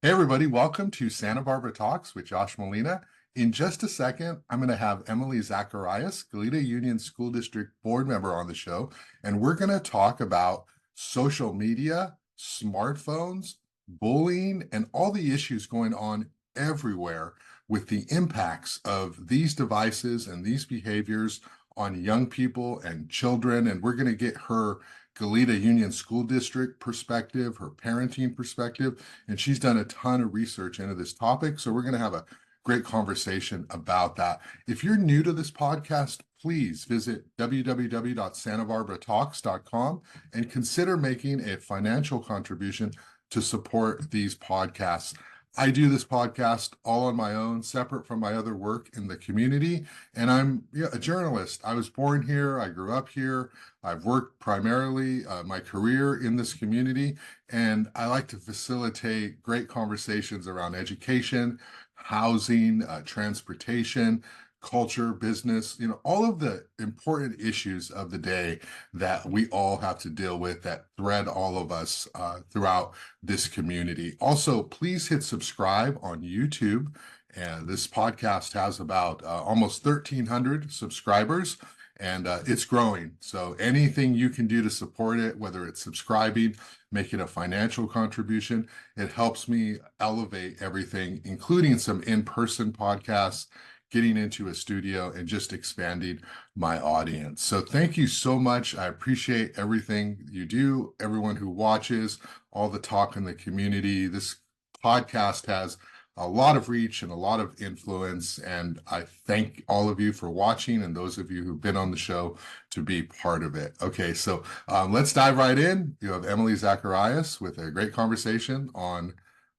Hey everybody, welcome to Santa Barbara Talks with Josh Molina. In just a second, I'm going to have Emily Zacarias, Goleta Union School District board member on the show, and we're going to talk about social media, smartphones, bullying, and all the issues going on everywhere with the impacts of these devices and these behaviors on young people and children. And we're going to get her Goleta Union School District perspective, her parenting perspective, and she's done a ton of research into this topic. So we're going to have a great conversation about that. If you're new to this podcast, please visit www.santabarbaratalks.com and consider making a financial contribution to support these podcasts. I do this podcast all on my own, separate from my other work in the community. And I'm a journalist. I was born here. I grew up here. I've worked primarily my career in this community. And I like to facilitate great conversations around education, housing, transportation, culture, business, all of the important issues of the day that we all have to deal with that thread all of us throughout this community. Also, please hit subscribe on YouTube. And this podcast has about almost 1,300 subscribers, and it's growing. So anything you can do to support it, whether it's subscribing, making a financial contribution, it helps me elevate everything, including some in-person podcasts, getting into a studio, and just expanding my audience. So thank you so much. I appreciate everything you do, everyone who watches, all the talk in the community. This podcast has a lot of reach and a lot of influence, and I thank all of you for watching and those of you who've been on the show to be part of it. Okay, so let's dive right in. You have Emily Zacarias with a great conversation on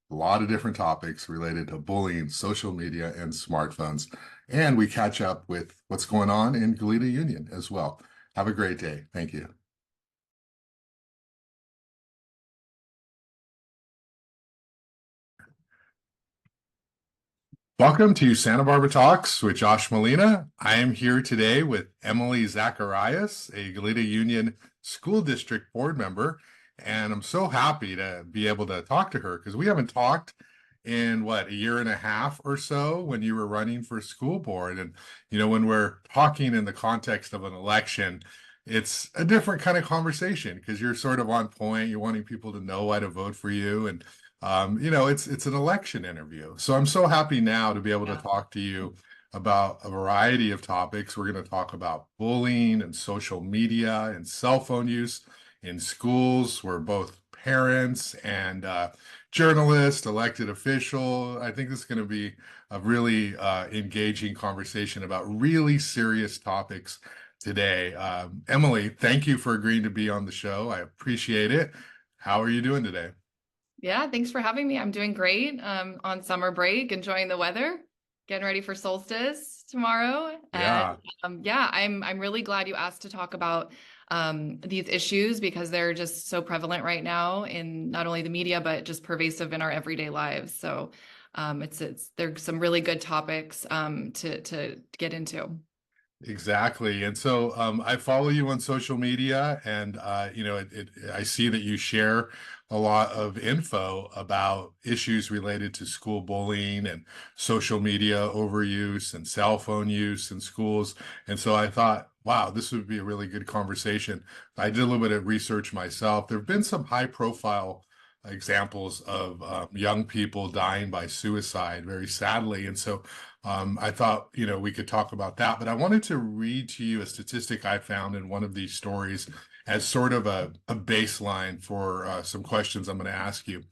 a lot of different topics related to bullying, social media, and smartphones. And we catch up with what's going on in Goleta Union as well. Have a great day. Thank you. Welcome to Santa Barbara Talks with Josh Molina. I am here today with Emily Zacarias, a Goleta Union School District board member, and I'm so happy to be able to talk to her because we haven't talked in a year and a half or so when you were running for school board. And when we're talking in the context of an election, it's a different kind of conversation because you're sort of on point. You're wanting people to know why to vote for you, and it's an election interview. So I'm so happy now to be able to talk to you about a variety of topics. We're going to talk about bullying and social media and cell phone use in schools. We're both parents and journalist, elected official. I think this is going to be a really engaging conversation about really serious topics today. Emily, thank you for agreeing to be on the show. I appreciate it. How are you doing today? Yeah, thanks for having me. I'm doing great. On summer break, enjoying the weather, getting ready for solstice tomorrow. Yeah. And I'm really glad you asked to talk about these issues because they're just so prevalent right now in not only the media but just pervasive in our everyday lives. So there's some really good topics to get into. Exactly. And so I follow you on social media, and I see that you share a lot of info about issues related to school bullying and social media overuse and cell phone use in schools. And so I thought, wow, this would be a really good conversation. I did a little bit of research myself. There have been some high profile examples of young people dying by suicide, very sadly. And so I thought, we could talk about that, but I wanted to read to you a statistic I found in one of these stories as sort of a baseline for some questions I'm going to ask you.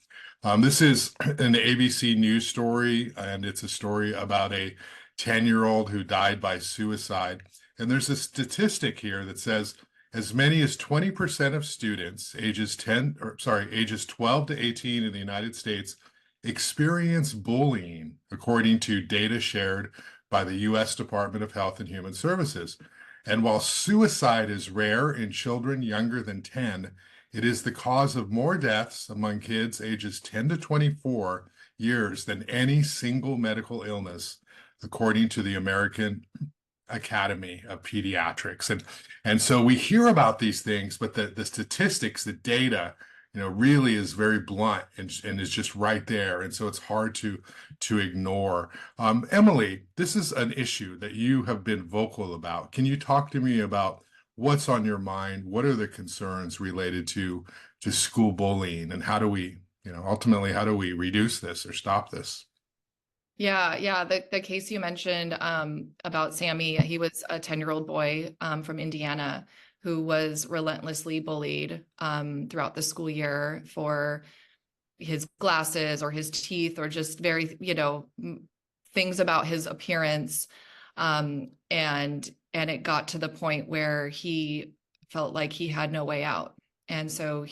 This is an ABC News story, and it's a story about a 10-year-old who died by suicide. And there's a statistic here that says as many as 20% of students ages 12 to 18 in the United States experience bullying, according to data shared by the U.S. Department of Health and Human Services. And while suicide is rare in children younger than 10, it is the cause of more deaths among kids ages 10 to 24 years than any single medical illness, according to the American Academy of Pediatrics. And so we hear about these things, but the statistics, the data really is very blunt and is just right there. And so it's hard to ignore. Emily, this is an issue that you have been vocal about. Can you talk to me about what's on your mind? What are the concerns related to school bullying, and how do we, ultimately, how do we reduce this or stop this? Yeah, yeah. The case you mentioned about Sammy, he was a 10-year-old boy from Indiana who was relentlessly bullied throughout the school year for his glasses or his teeth or just very, things about his appearance. And it got to the point where he felt like he had no way out. And so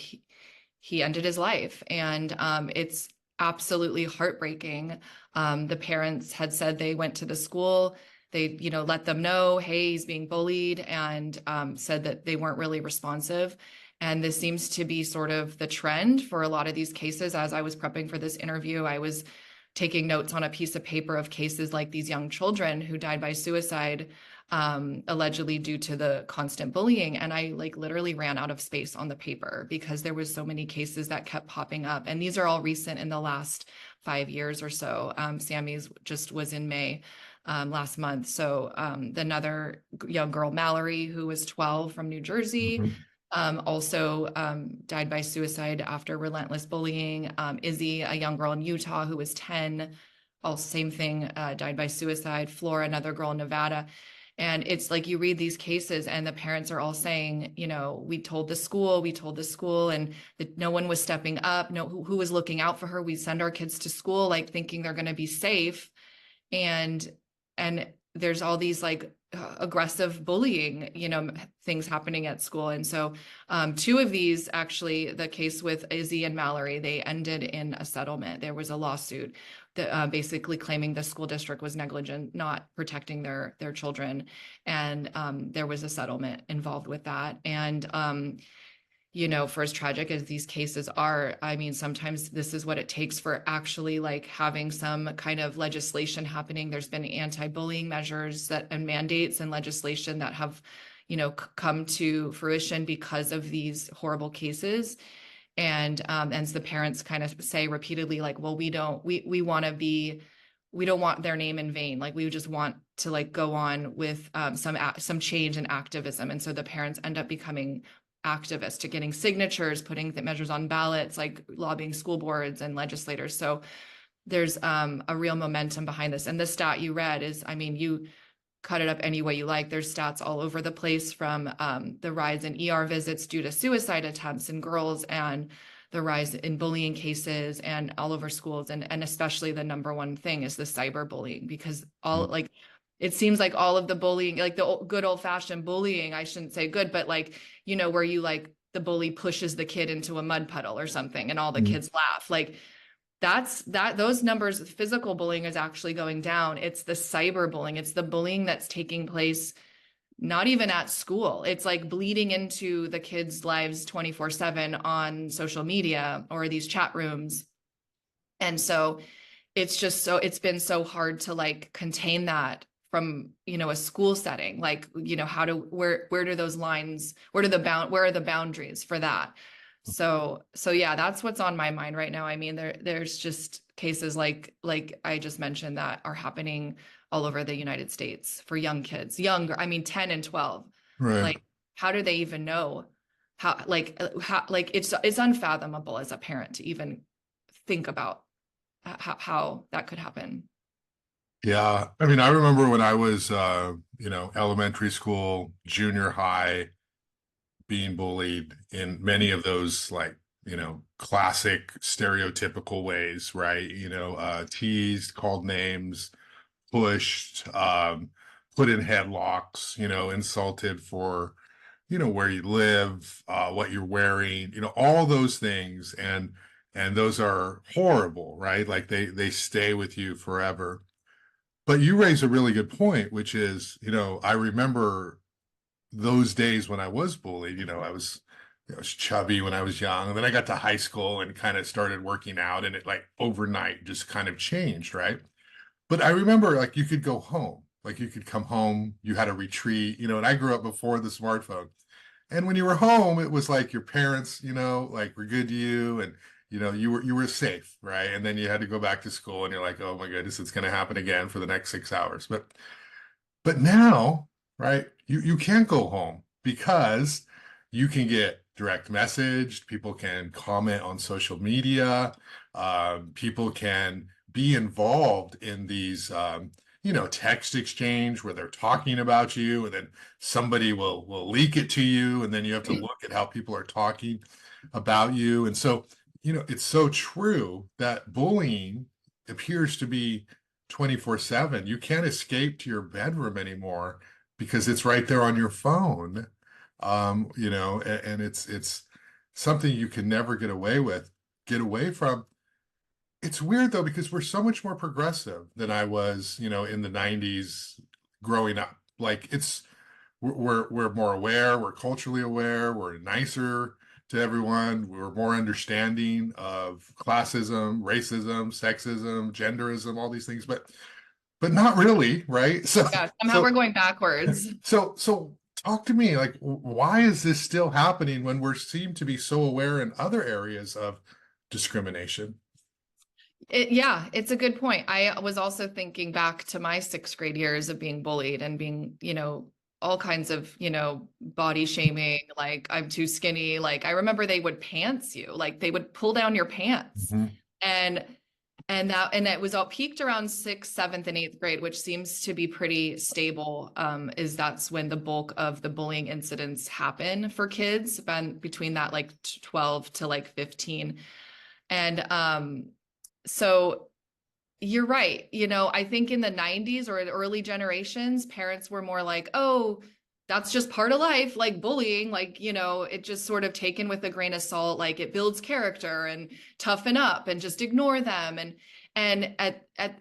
he ended his life. And it's absolutely heartbreaking. The parents had said they went to the school, they, let them know, hey, he's being bullied, and said that they weren't really responsive. And this seems to be sort of the trend for a lot of these cases. As I was prepping for this interview, I was taking notes on a piece of paper of cases like these young children who died by suicide, allegedly due to the constant bullying. And I like literally ran out of space on the paper because there was so many cases that kept popping up. And these are all recent in the last 5 years or so. Sammy's just was in May last month. So another young girl, Mallory, who was 12 from New Jersey, Mhm. also died by suicide after relentless bullying. Izzy, a young girl in Utah who was 10, all same thing, died by suicide. Flora, another girl in Nevada. And it's like you read these cases and the parents are all saying, we told the school, and that no one was stepping up. No, who was looking out for her? We send our kids to school, like thinking they're going to be safe. And there's all these like aggressive bullying, things happening at school. And so two of these, actually, the case with Izzy and Mallory, they ended in a settlement. There was a lawsuit that basically claiming the school district was negligent, not protecting their children. And there was a settlement involved with that. And for as tragic as these cases are, I mean, sometimes this is what it takes for actually like having some kind of legislation happening. There's been anti-bullying measures and mandates and legislation that have, come to fruition because of these horrible cases. And the parents kind of say repeatedly, like, well, we want to be, we don't want their name in vain. Like, we just want to like go on with some change and activism. And so the parents end up becoming activists, to getting signatures, putting the measures on ballots, like lobbying school boards and legislators. So there's a real momentum behind this. And the stat you read is, I mean, you cut it up any way you like. There's stats all over the place, from the rise in ER visits due to suicide attempts in girls, and the rise in bullying cases, and all over schools. And especially the number one thing is the cyberbullying, because like, it seems like all of the bullying, like the good old fashioned bullying, I shouldn't say good, but like, where you like the bully pushes the kid into a mud puddle or something and all the Mhm. kids laugh. Like, those numbers, physical bullying is actually going down. It's the cyberbullying. It's the bullying that's taking place not even at school. It's like bleeding into the kids' lives 24/7 on social media or these chat rooms. And so it's been so hard to like contain that from, a school setting. Like, where do those lines, where are the boundaries for that? So yeah, that's what's on my mind right now. I mean, there's just cases like I just mentioned that are happening all over the United States for young kids, younger, I mean, 10 and 12. Right. Like, how do they even know how it's unfathomable as a parent to even think about how that could happen. Yeah. I mean, I remember when I was, elementary school, junior high, being bullied in many of those, like, classic stereotypical ways, right? Teased, called names, pushed, put in headlocks, insulted for, where you live, what you're wearing, all those things. And those are horrible, right? Like they stay with you forever. But you raise a really good point, which is, I remember those days when I was bullied. I was chubby when I was young, and then I got to high school and kind of started working out, and it like overnight just kind of changed, right? But I remember, like, you could go home, like you could come home, you had a retreat, and I grew up before the smartphone. And when you were home, it was like your parents, like were good to you, and you were safe, right? And then you had to go back to school and you're like, oh my goodness, it's going to happen again for the next 6 hours. But now, right, you can't go home because you can get direct messaged, people can comment on social media, people can be involved in these text exchange where they're talking about you, and then somebody will leak it to you, and then you have to look at how people are talking about you. And so, it's so true that bullying appears to be 24/7. You can't escape to your bedroom anymore because it's right there on your phone. And it's something you can never get away from. It's weird though, because we're so much more progressive than I was, in the 90s growing up. Like we're more aware, we're culturally aware, we're nicer to everyone, we're more understanding of classism, racism, sexism, genderism, all these things, but not really, right? So Yeah, somehow so we're going backwards. so talk to me, like why is this still happening when we seem to be so aware in other areas of discrimination? Yeah, it's a good point. I was also thinking back to my sixth grade years of being bullied and being, all kinds of, body shaming, like I'm too skinny. Like I remember they would pants you, like they would pull down your pants. Mhm. And and it was all peaked around sixth, seventh, and eighth grade, which seems to be pretty stable. Is that's when the bulk of the bullying incidents happen for kids, between that like 12 to like 15. And so you're right. I think in the 90s or the early generations, parents were more like, oh, that's just part of life, like bullying, like, it just sort of taken with a grain of salt, like it builds character and toughen up and just ignore them. And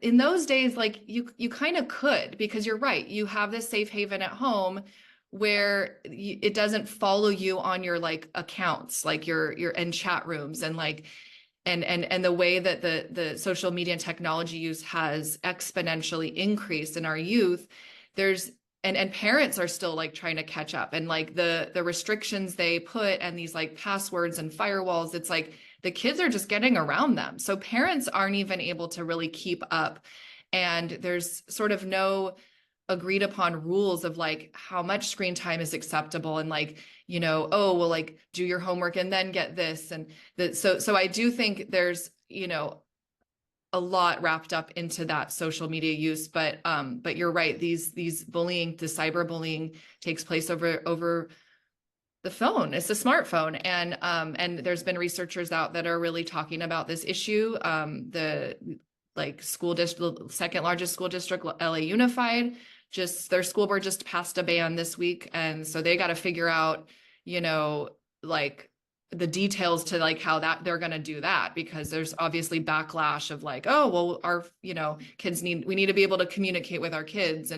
in those days, like you kind of could, because you're right. You have this safe haven at home where it doesn't follow you on your like accounts, like your in chat rooms, and like and the way that the social media and technology use has exponentially increased in our youth. There's and parents are still like trying to catch up, and like the restrictions they put and these like passwords and firewalls, it's like the kids are just getting around them, so parents aren't even able to really keep up. And there's sort of no agreed upon rules of like how much screen time is acceptable, and like, oh well, like do your homework and then get this. And so I do think there's, a lot wrapped up into that social media use. But you're right, these bullying, the cyberbullying takes place over the phone. It's a smartphone. And there's been researchers out that are really talking about this issue. The like school district, second largest school district, LA Unified, just their school board just passed a ban this week. And so they got to figure out, like the details to like how that they're going to do that, because there's obviously backlash of like, oh, well, our, kids we need to be able to communicate with our kids.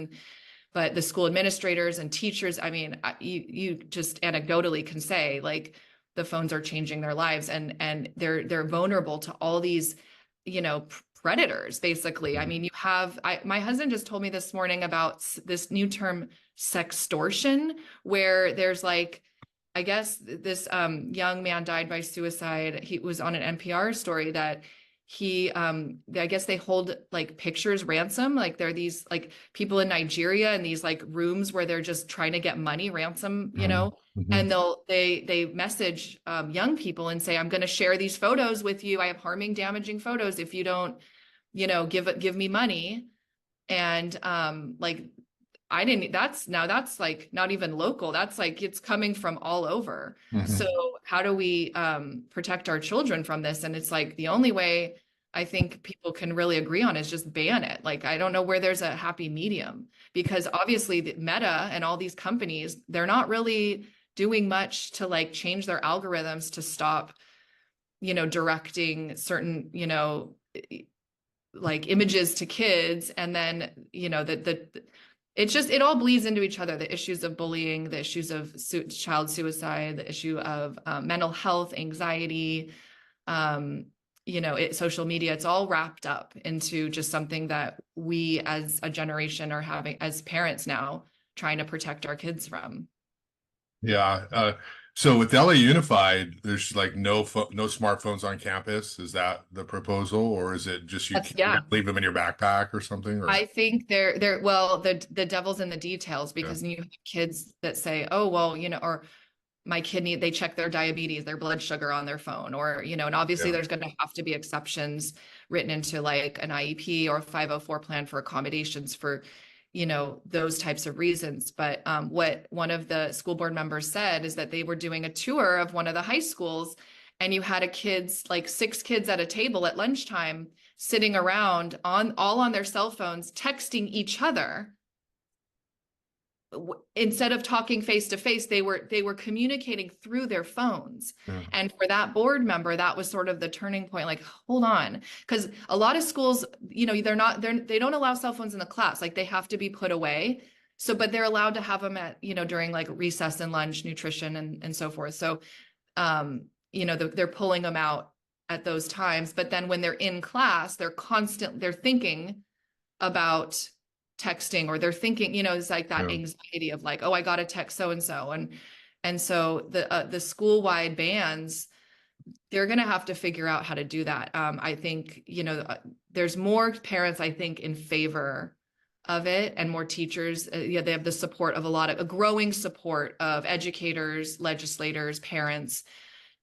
But the school administrators and teachers, I mean, you just anecdotally can say like the phones are changing their lives, and they're vulnerable to all these, predators, basically. I mean, my husband just told me this morning about this new term, sextortion, where there's like, I guess this young man died by suicide. He was on an NPR story that I guess they hold like pictures ransom. Like there are these like people in Nigeria in these like rooms where they're just trying to get money ransom, Mhm. and they message young people and say, I'm going to share these photos with you. I have harming, damaging photos if you don't, give me money. And like that's like not even local. That's like it's coming from all over. So Mhm. how do we protect our children from this? And it's like the only way I think people can really agree on is just ban it. Like I don't know where there's a happy medium, because obviously the Meta and all these companies, they're not really doing much to like change their algorithms to stop, directing certain, like images to kids. And then, it all bleeds into each other. The issues of bullying, the issues of child suicide, the issue of mental health, anxiety, social media, it's all wrapped up into just something that we as a generation are having as parents now trying to protect our kids from. Yeah. So with LA Unified, there's like no smartphones on campus. Is that the proposal, or is it just you That's, can't you yeah. gotta leave them in your backpack or something? Or I think they're well, the devil's in the details, yeah, because you have kids that say, oh, well, or my kidney, they check their diabetes, their blood sugar on their phone, or, and obviously yeah, there's going to have to be exceptions written into like an IEP or 504 plan for accommodations for, those types of reasons. But what one of the school board members said is that they were doing a tour of one of the high schools, and you had like 6 kids at a table at lunchtime sitting around all on their cell phones, texting each other. Instead of talking face to face, they were communicating through their phones. yeah, And for that board member, that was sort of the turning point, like, hold on, because a lot of schools, they don't allow cell phones in the class, like they have to be put away. So but they're allowed to have them at, during like recess and lunch, nutrition, and so forth. So they're pulling them out at those times, but then when they're in class, they're thinking about texting, or they're thinking, it's like that yeah, anxiety of like, oh, I got to text so and so. And so the school-wide bans, they're going to have to figure out how to do that. I think, there's more parents, I think, in favor of it, and more teachers. Yeah, they have the support of a growing support of educators, legislators, parents.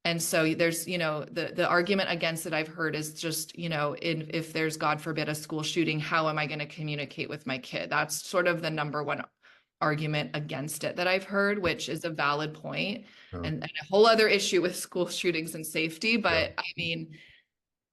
And so there's, the argument against it I've heard is just, if there's, God forbid, a school shooting, how am I going to communicate with my kid? That's sort of the number one argument against it that I've heard, which is a valid point, yeah, and a whole other issue with school shootings and safety. yeah, But I mean,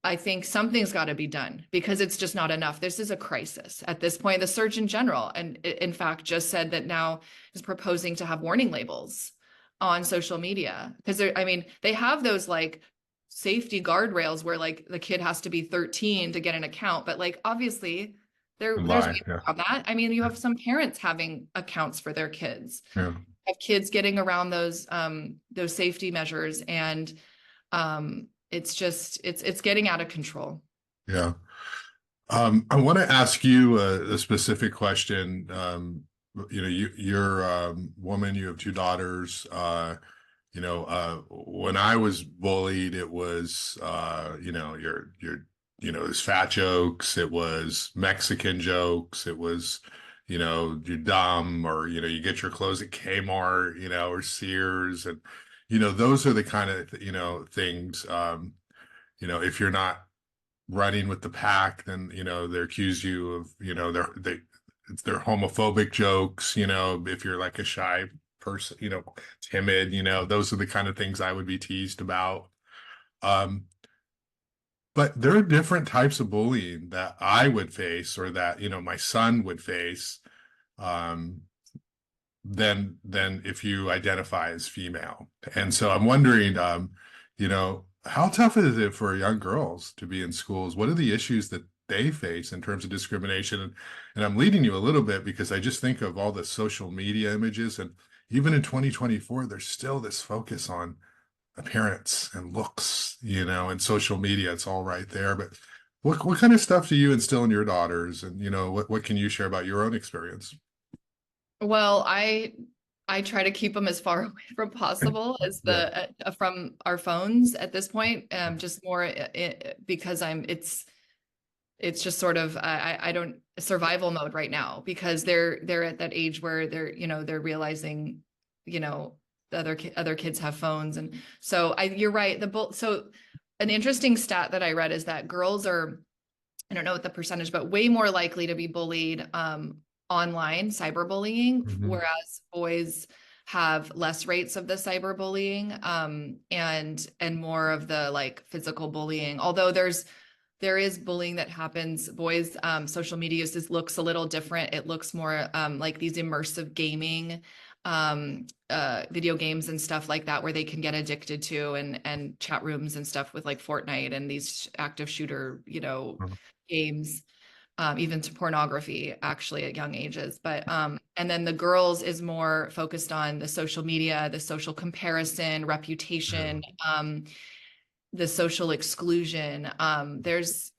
I think something's got to be done, because it's just not enough. This is a crisis at this point. The Surgeon General, and in fact, just said that now is proposing to have warning labels on social media, because they have those like safety guardrails where like the kid has to be 13 to get an account, but like obviously there's lie. ways Yeah, around that. I mean, you have some parents having accounts for their kids, yeah, have kids getting around those safety measures, and it's just it's getting out of control. yeah. I want to ask you a specific question. You're a woman, you have 2 daughters. When I was bullied, it was, it was fat jokes, it was Mexican jokes, it was, you're dumb, or, you get your clothes at Kmart, or Sears. And, those are the kind of, things, if you're not running with the pack, then they accuse you of they're homophobic jokes. If you're like a shy person, timid, those are the kind of things I would be teased about. um but there are different types of bullying that I would face, or that my son would face, um than if you identify as female. And so I'm wondering, how tough is it for young girls to be in schools? What are the issues that they face in terms of discrimination? And I'm leading you a little bit because I just think of all the social media images, and even in 2024, there's still this focus on appearance and looks, and social media. It's all right there. But what kind of stuff do you instill in your daughters? And what can you share about your own experience? Well, I try to keep them as far away from possible as Yeah, from our phones at this point. Just more because it's just sort of I don't survival mode right now, because they're at that age where they're realizing, the other kids have phones. And so you're right. So an interesting stat that I read is that girls are, I don't know what the percentage, but way more likely to be bullied online, cyberbullying, hmm, whereas boys have less rates of the cyberbullying, and more of the like physical bullying. Although there is bullying that happens. Boys, social media looks a little different. It looks more like these immersive gaming video games and stuff like that, where they can get addicted to, and chat rooms and stuff with like Fortnite and these active shooter, games, even to pornography actually at young ages. But and then the girls is more focused on the social media, the social comparison, yeah, reputation, the social exclusion. There's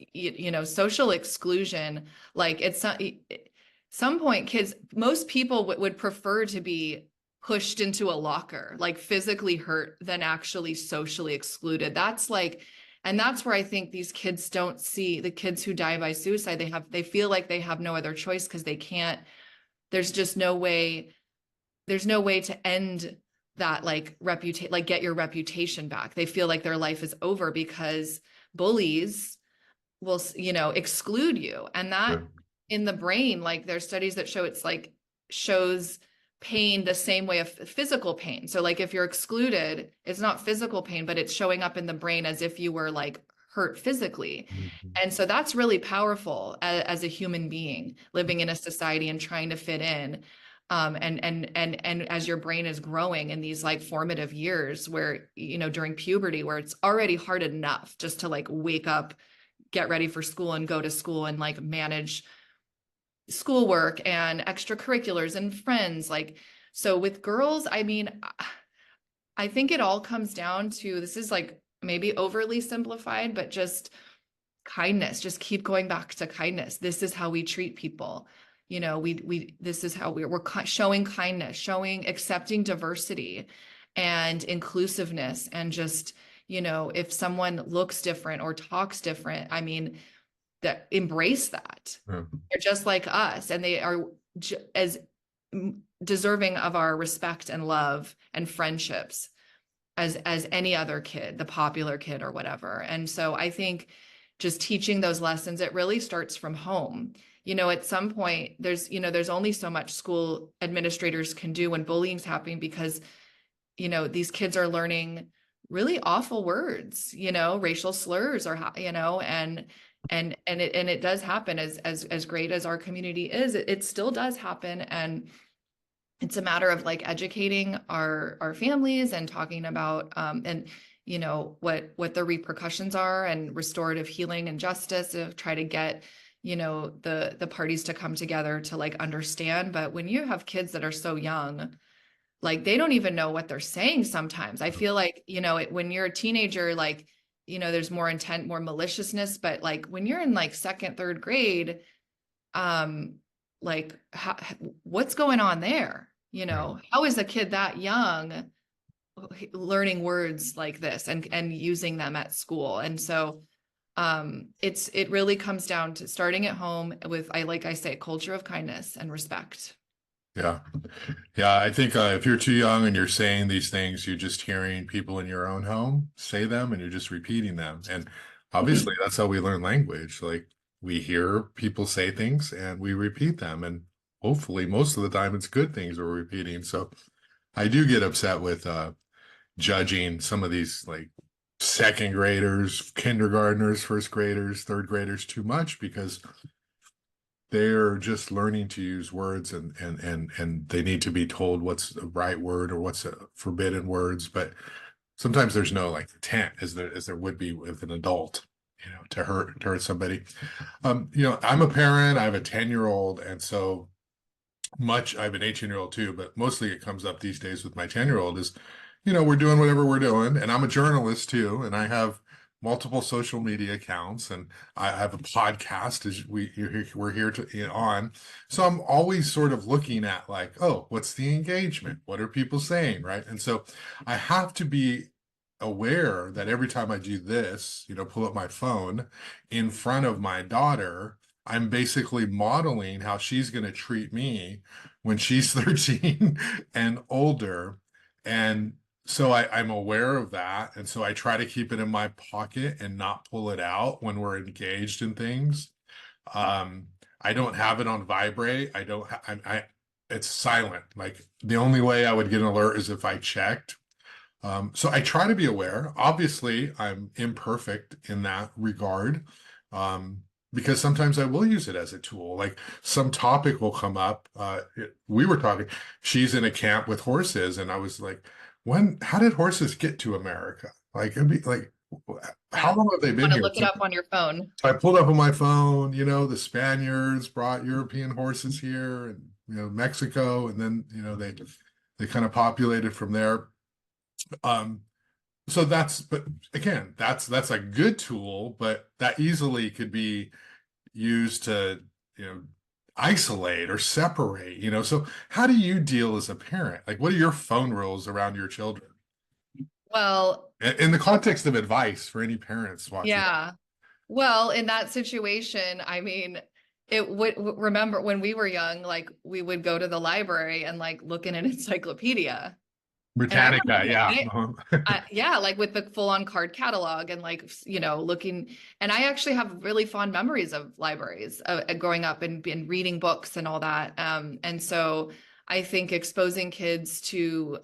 social exclusion, like some point, most people would prefer to be pushed into a locker, like physically hurt than actually socially excluded. That's like, and that's where I think these kids don't see the kids who die by suicide. They feel like they have no other choice because they can't, there's just no way, there's no way to end that, like reputation, like get your reputation back. They feel like their life is over because bullies will, you know, exclude you. And that in the brain, like there's studies that show it's like shows pain the same way of physical pain. So like if you're excluded, it's not physical pain, but it's showing up in the brain as if you were like hurt physically. And so that's really powerful as a human being living in a society and trying to fit in. And as your brain is growing in these like formative years where, you know, during puberty, where it's already hard enough just to like wake up, get ready for school and go to school and like manage schoolwork and extracurriculars and friends. Like, so with girls, I mean, I think it all comes down to, this is like maybe overly simplified, but just kindness. Just keep going back to kindness. This is how we treat people. You know, this is how we're showing kindness, showing, accepting diversity and inclusiveness. And just, you know, if someone looks different or talks different, I mean, that embrace that. Yeah. They're just like us, and they are as deserving of our respect and love and friendships as any other kid, the popular kid or whatever. And so I think just teaching those lessons, it really starts from home. You know, at some point there's, you know, there's only so much school administrators can do when bullying's happening, because, you know, these kids are learning really awful words, you know, racial slurs, or, you know, and it does happen. As great as our community is, it still does happen. And it's a matter of like educating our families and talking about and you know what the repercussions are, and restorative healing and justice to try to get, you know, the parties to come together to like understand. But when you have kids that are so young, like they don't even know what they're saying sometimes. I feel like, you know, when you're a teenager, like, you know, there's more intent, more maliciousness, but like when you're in like second, third grade, like what's going on there? You know, how is a kid that young learning words like this and using them at school? And so it really comes down to starting at home with, like I say, culture of kindness and respect. Yeah. Yeah. I think if you're too young and you're saying these things, you're just hearing people in your own home say them and you're just repeating them. And obviously, that's how we learn language. Like we hear people say things and we repeat them. And hopefully, most of the time, it's good things we're repeating. So I do get upset with judging some of these like second graders, kindergartners, first graders, third graders too much, because they're just learning to use words, and they need to be told what's the right word or what's a forbidden words. But sometimes there's no like intent as there would be with an adult, you know, to hurt somebody. You know, I'm a parent, I have a 10-year-old, and so much, I have an 18-year-old too, but mostly it comes up these days with my 10-year-old is, you know, we're doing whatever we're doing. And I'm a journalist too, and I have multiple social media accounts, and I have a podcast as we're here to on. So I'm always sort of looking at like, oh, what's the engagement? What are people saying? Right. And so I have to be aware that every time I do this, you know, pull up my phone in front of my daughter, I'm basically modeling how she's going to treat me when she's 13 and older. And so I'm aware of that. And so I try to keep it in my pocket and not pull it out when we're engaged in things. I don't have it on vibrate. I don't, it's silent. Like the only way I would get an alert is if I checked. So I try to be aware. Obviously, I'm imperfect in that regard. Because sometimes I will use it as a tool. Like some topic will come up. We were talking, she's in a camp with horses, and I was like, how did horses get to America? Like, it'd be like, how Yeah. long have they been Want to here? look it up on your phone. So I pulled up on my phone, you know, the Spaniards brought European horses here, and, you know, Mexico, and then, you know, they kind of populated from there. So but again, that's a good tool, but that easily could be used to, you know, isolate or separate, So how do you deal as a parent? Like, what are your phone rules around your children? Well, In the context of advice for any parents watching. yeah. Well, in that situation, I mean, it would remember when we were young, like we would go to the library and like look in an encyclopedia. And I Britannica, remember, yeah. yeah, like with the full-on card catalog and like, looking. And I actually have really fond memories of libraries growing up and reading books and all that. And so I think exposing kids to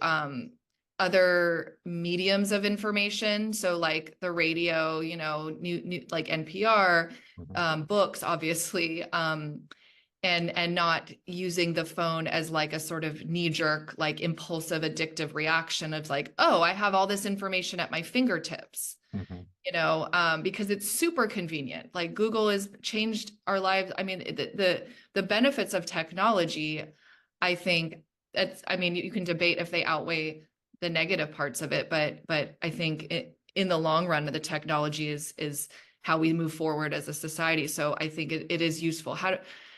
other mediums of information, so like the radio, new like NPR, books, obviously. And not using the phone as like a sort of knee-jerk, like impulsive, addictive reaction of like, oh, I have all this information at my fingertips, Mhm. because it's super convenient. Like Google has changed our lives. I mean, the benefits of technology, I think I mean, you can debate if they outweigh the negative parts of it, but I think in the long run, the technology is how we move forward as a society. So I think it is useful.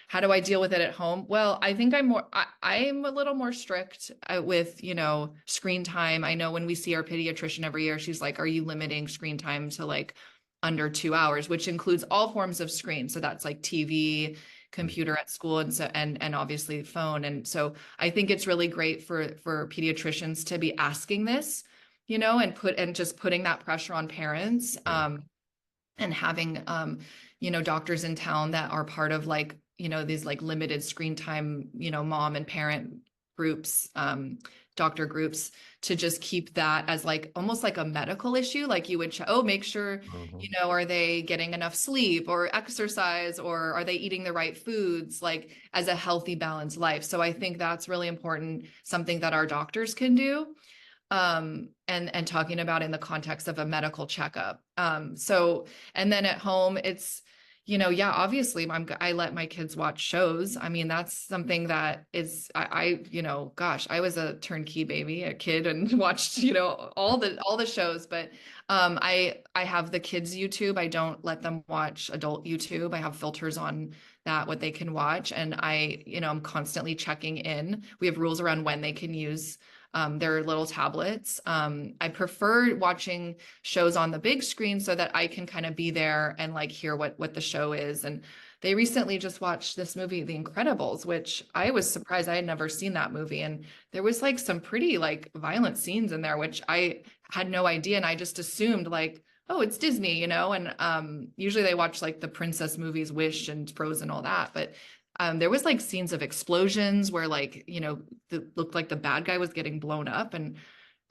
How do I deal with it at home? Well, I think I'm a little more strict with, screen time. I know when we see our pediatrician every year, she's like, are you limiting screen time to like under 2 hours, which includes all forms of screen. So that's like TV, computer at school, and obviously phone. And so I think it's really great for pediatricians to be asking this, and just putting that pressure on parents. Yeah. And having doctors in town that are part of like these like limited screen time, mom and parent groups, doctor groups, to just keep that as like almost like a medical issue. Like you would make sure, Mhm. are they getting enough sleep or exercise, or are they eating the right foods, like as a healthy balanced life. So I think that's really important, something that our doctors can do, and talking about in the context of a medical checkup. So, and then at home, it's, yeah, obviously I let my kids watch shows. I mean, that's something that is, gosh, I was a turnkey baby, a kid, and watched, all the shows, but, I have the kids YouTube. I don't let them watch adult YouTube. I have filters on that, what they can watch. And I'm constantly checking in. We have rules around when they can use their little tablets. I prefer watching shows on the big screen so that I can kind of be there and like hear what the show is. And they recently just watched this movie, The Incredibles, which I was surprised. I had never seen that movie. And there was like some pretty like violent scenes in there, which I had no idea. And I just assumed like, oh, it's Disney, and usually they watch like the princess movies, Wish and Frozen, all that. But there was like scenes of explosions where like, looked like the bad guy was getting blown up, and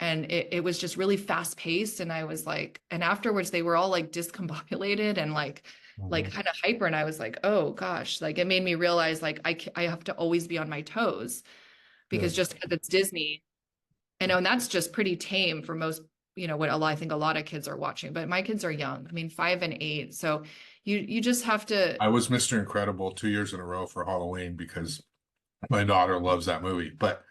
it was just really fast paced. And I was like, and afterwards they were all like discombobulated and like Mhm. kind of hyper. And I was like, oh gosh, like it made me realize like I have to always be on my toes, Yeah. because just because it's Disney, and that's just pretty tame for most, I think a lot of kids are watching, but my kids are young. I mean, 5 and 8. So you just have to. I was Mr. Incredible 2 years in a row for Halloween because my daughter loves that movie. But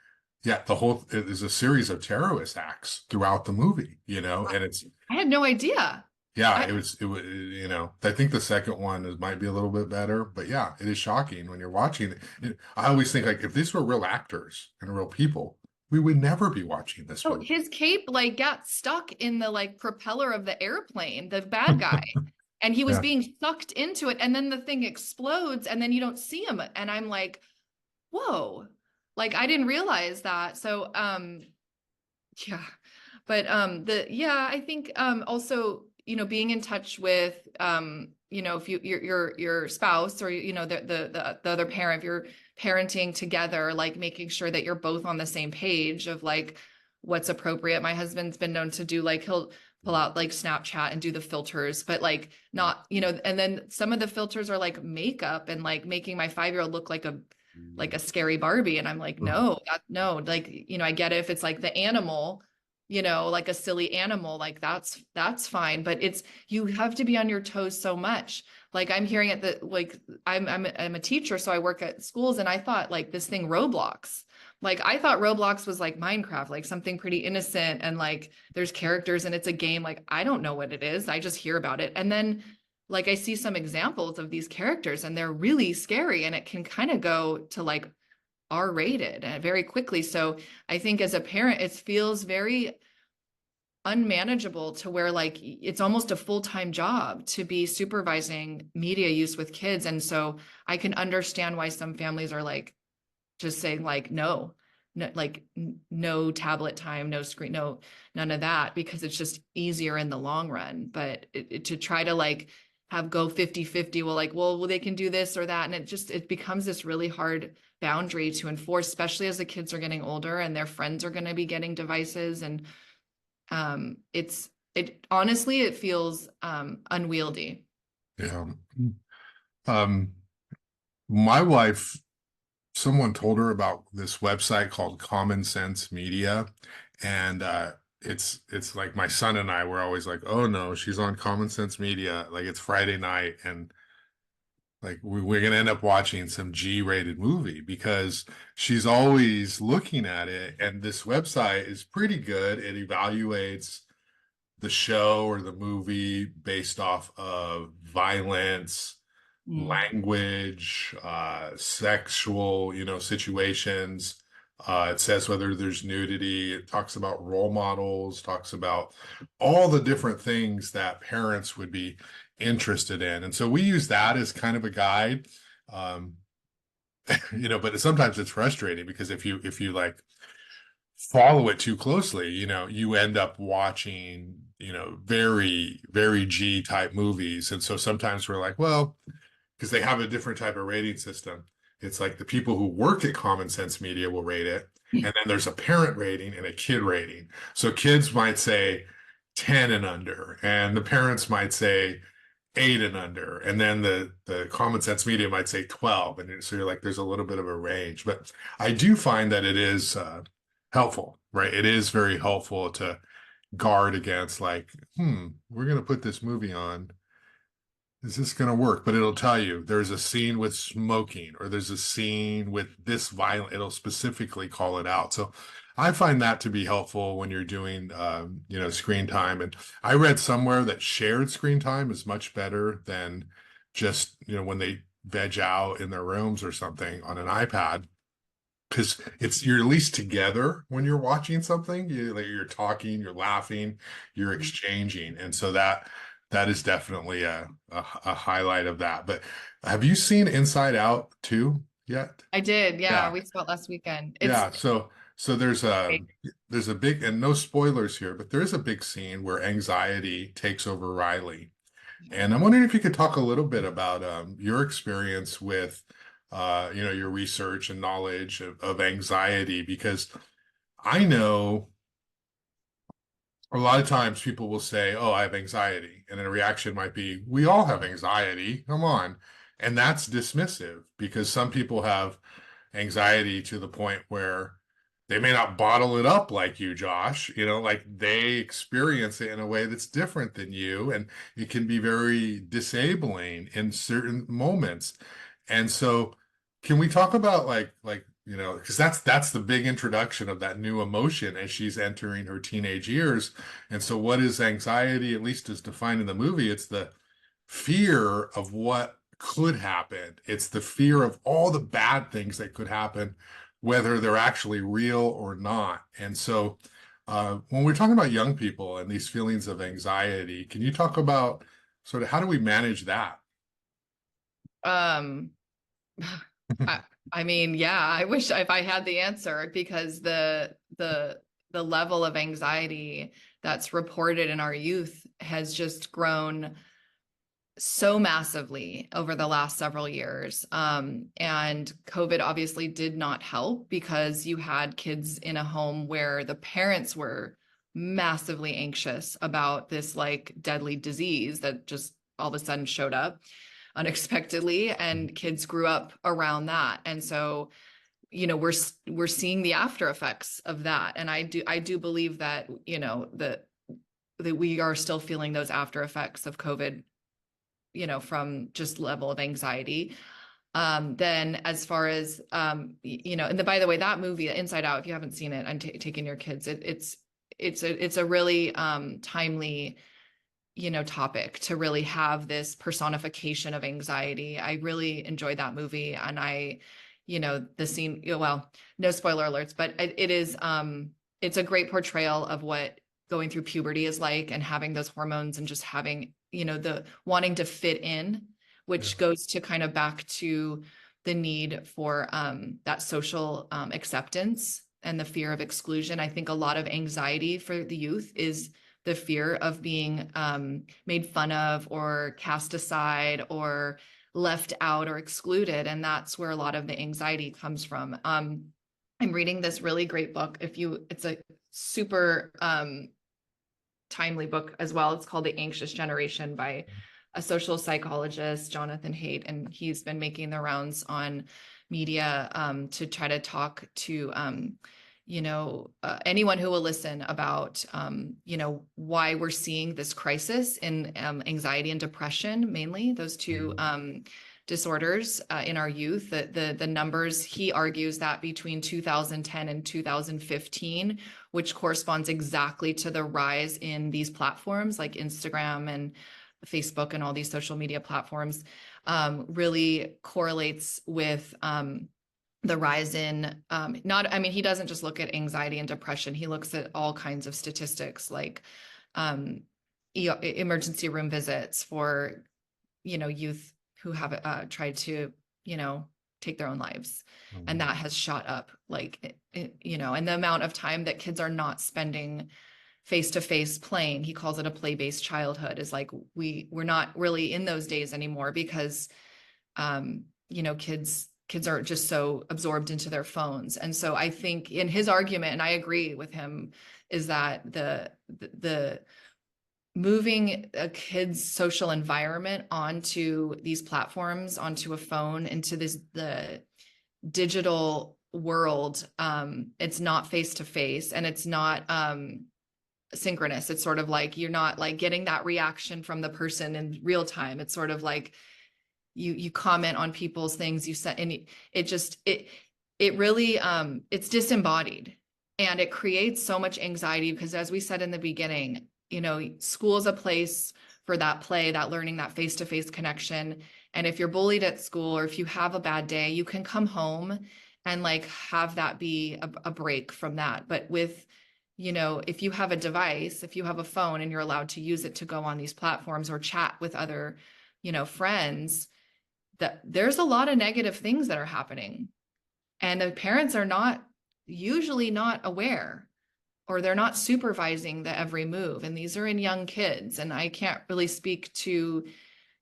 yeah, it is a series of terrorist acts throughout the movie, and it's I had no idea. yeah, I it was, I think the second one might be a little bit better, but yeah, it is shocking when you're watching it. I always think like if these were real actors and real people, we would never be watching this Oh, movie. his cape like got stuck in the like propeller of the airplane, the bad guy, and he was Yeah. being sucked into it, and then the thing explodes, and then you don't see him, and I'm like, whoa, like I didn't realize that. So, yeah, but I think also, being in touch with, if your spouse, or the other parent, if you're parenting together, like making sure that you're both on the same page of like what's appropriate. My husband's been known to do like, he'll pull out like Snapchat and do the filters, but like not, and then some of the filters are like makeup and like making my 5-year-old look like a scary Barbie. And I'm like, no, no, like, I get it if it's like the animal, like a silly animal, like that's fine. But you have to be on your toes so much. Like I'm hearing it that like I'm a teacher, so I work at schools, and I thought like this thing Roblox. Like I thought Roblox was like Minecraft, like something pretty innocent, and like there's characters and it's a game. Like I don't know what it is. I just hear about it. And then like I see some examples of these characters and they're really scary, and it can kind of go to like R-rated very quickly. So I think as a parent, it feels very unmanageable to where like it's almost a full-time job to be supervising media use with kids. And so I can understand why some families are like just saying like no, like no tablet time, no screen, no, none of that, because it's just easier in the long run. But to try to like have go 50-50, well, they can do this or that, and it becomes this really hard boundary to enforce, especially as the kids are getting older and their friends are going to be getting devices. And it honestly, it feels unwieldy. Yeah. Um, my wife, someone told her about this website called Common Sense Media, and it's like my son and I were always like, oh no, she's on Common Sense Media, like it's Friday night, and like we're gonna end up watching some G-rated movie because she's always looking at it, and this website is pretty good. It evaluates the show or the movie based off of violence, Mm. language, sexual, situations. It says whether there's nudity. It talks about role models, talks about all the different things that parents would be interested in. And so we use that as kind of a guide. Um, but sometimes it's frustrating because if you like follow it too closely, you end up watching, very, very G type movies. And so sometimes we're like, well, because they have a different type of rating system. It's like the people who work at Common Sense Media will rate it. And then there's a parent rating and a kid rating. So kids might say 10 and under, and the parents might say 8 and under. And then the Common Sense Media might say 12. And so you're like, there's a little bit of a range. But I do find that it is helpful, right? It is very helpful to guard against like, we're going to put this movie on, is this going to work? But it'll tell you there's a scene with smoking or there's a scene with this violent. It'll specifically call it out. So I find that to be helpful when you're doing, screen time. And I read somewhere that shared screen time is much better than just, when they veg out in their rooms or something on an iPad. Because you're at least together when you're watching something. You're talking, you're laughing, you're exchanging, and so that is definitely a highlight of that. But have you seen Inside Out 2 yet? I did, yeah. Yeah, We saw it last weekend. It's yeah. So great. there's a big, and no spoilers here, but there is a big scene where anxiety takes over Riley. And I'm wondering if you could talk a little bit about your experience with your research and knowledge of anxiety, because I know a lot of times people will say, oh, I have anxiety. And then a reaction might be, we all have anxiety. Come on. And that's dismissive because some people have anxiety to the point where they may not bottle it up like you, Josh, like they experience it in a way that's different than you. And it can be very disabling in certain moments. And so can we talk about because that's the big introduction of that new emotion as she's entering her teenage years. And so what is anxiety, at least as defined in the movie? It's the fear of what could happen. It's the fear of all the bad things that could happen, whether they're actually real or not. And so when we're talking about young people and these feelings of anxiety, can you talk about sort of how do we manage that? Um, I, I mean, yeah, I wish if I had the answer, because the level of anxiety that's reported in our youth has just grown so massively over the last several years. And COVID obviously did not help because you had kids in a home where the parents were massively anxious about this like deadly disease that just all of a sudden showed up unexpectedly, and kids grew up around that. And so, we're seeing the after effects of that. And I do believe that, that we are still feeling those after effects of COVID, from just level of anxiety. Then as far as, and by the way, that movie Inside Out, if you haven't seen it, I'm taking your kids, it's a really timely topic to really have this personification of anxiety. I really enjoyed that movie. And the scene, well, no spoiler alerts, but it is, it's a great portrayal of what going through puberty is like, and having those hormones, and just having, the wanting to fit in, which Yeah. goes to kind of back to the need for that social acceptance and the fear of exclusion. I think a lot of anxiety for the youth is the fear of being made fun of, or cast aside, or left out, or excluded. And that's where a lot of the anxiety comes from. I'm reading this really great book. It's a super timely book as well. It's called The Anxious Generation by a social psychologist, Jonathan Haidt, and he's been making the rounds on media to try to talk to anyone who will listen about why we're seeing this crisis in anxiety and depression, mainly those two disorders in our youth. The numbers, he argues that between 2010 and 2015, which corresponds exactly to the rise in these platforms like Instagram and Facebook and all these social media platforms, really correlates with the rise in he doesn't just look at anxiety and depression. He looks at all kinds of statistics, like emergency room visits for youth who have tried to take their own lives. And that has shot up, like and the amount of time that kids are not spending face-to-face playing. He calls it a play-based childhood, is like we're not really in those days anymore, because kids are just so absorbed into their phones. And so I think in his argument, and I agree with him, is that the moving a kid's social environment onto these platforms, onto a phone, into the digital world, it's not face-to-face, and it's not synchronous. It's sort of like you're not like getting that reaction from the person in real time. It's sort of like you comment on people's things you said, and it really it's disembodied, and it creates so much anxiety, because as we said in the beginning, school is a place for that play, that learning, that face-to-face connection. And if you're bullied at school, or if you have a bad day, you can come home and like have that be a break from that. But with if you have a device, if you have a phone, and you're allowed to use it to go on these platforms or chat with other friends, that there's a lot of negative things that are happening, and the parents are usually not aware, or they're not supervising the every move. And these are in young kids. And I can't really speak to,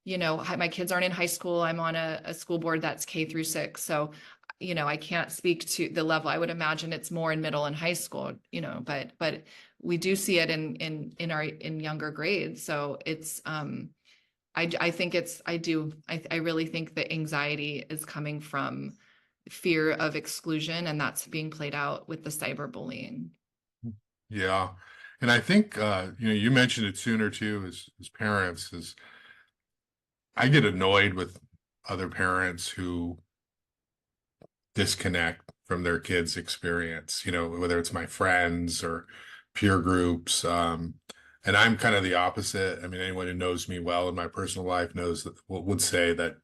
my kids aren't in high school. I'm on a school board that's K-6. So, I can't speak to the level. I would imagine it's more in middle and high school, but we do see it in younger grades. So it's, I really think that anxiety is coming from fear of exclusion, and that's being played out with the cyberbullying. Yeah. And I think, you mentioned it sooner too, as parents, is I get annoyed with other parents who disconnect from their kids' experience, whether it's my friends or peer groups. And I'm kind of the opposite. I mean, anyone who knows me well in my personal life knows that would say that,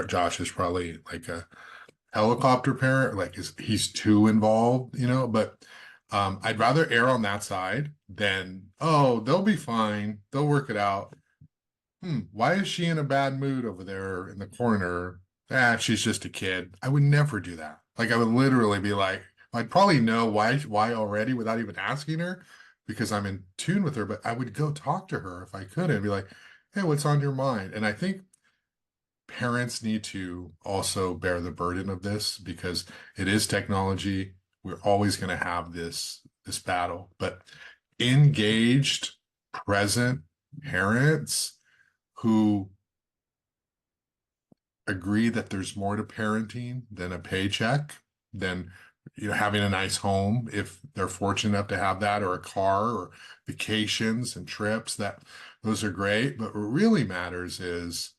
Josh is probably like a helicopter parent, like he's too involved, but I'd rather err on that side than, oh, they'll be fine. They'll work it out. Why is she in a bad mood over there in the corner? She's just a kid. I would never do that. Like I would literally be like, I'd probably know why already without even asking her, because I'm in tune with her, but I would go talk to her if I could and be like, hey, what's on your mind? And I think parents need to also bear the burden of this, because it is technology. We're always going to have this battle, but engaged, present parents who agree that there's more to parenting than a paycheck, than having a nice home if they're fortunate enough to have that, or a car, or vacations and trips, that those are great. But what really matters is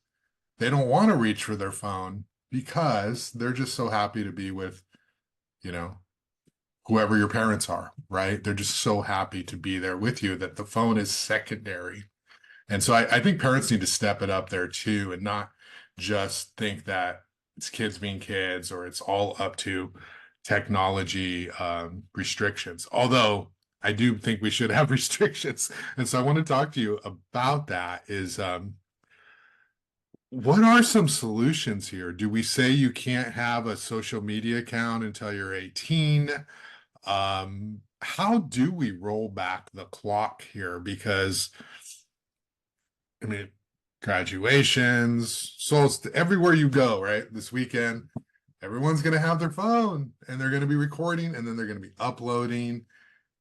they don't want to reach for their phone because they're just so happy to be with, whoever your parents are, right? They're just so happy to be there with you that the phone is secondary. And so I think parents need to step it up there too, and not just think that it's kids being kids or it's all up to technology restrictions. Although I do think we should have restrictions. And so I want to talk to you about that is what are some solutions here? Do we say you can't have a social media account until you're 18? How do we roll back the clock here? Because I mean, graduations, so everywhere you go, right? This weekend, everyone's going to have their phone and they're going to be recording and then they're going to be uploading.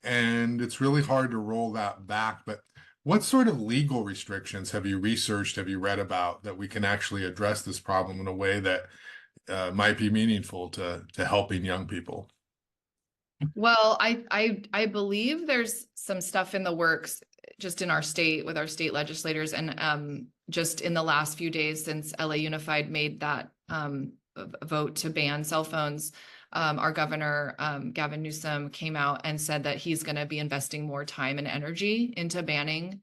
And it's really hard to roll that back. But what sort of legal restrictions have you researched, have you read about that we can actually address this problem in a way that might be meaningful to helping young people? Well, I believe there's some stuff in the works just in our state with our state legislators, and just in the last few days since LA Unified made that vote to ban cell phones. Our governor, Gavin Newsom, came out and said that he's going to be investing more time and energy into banning.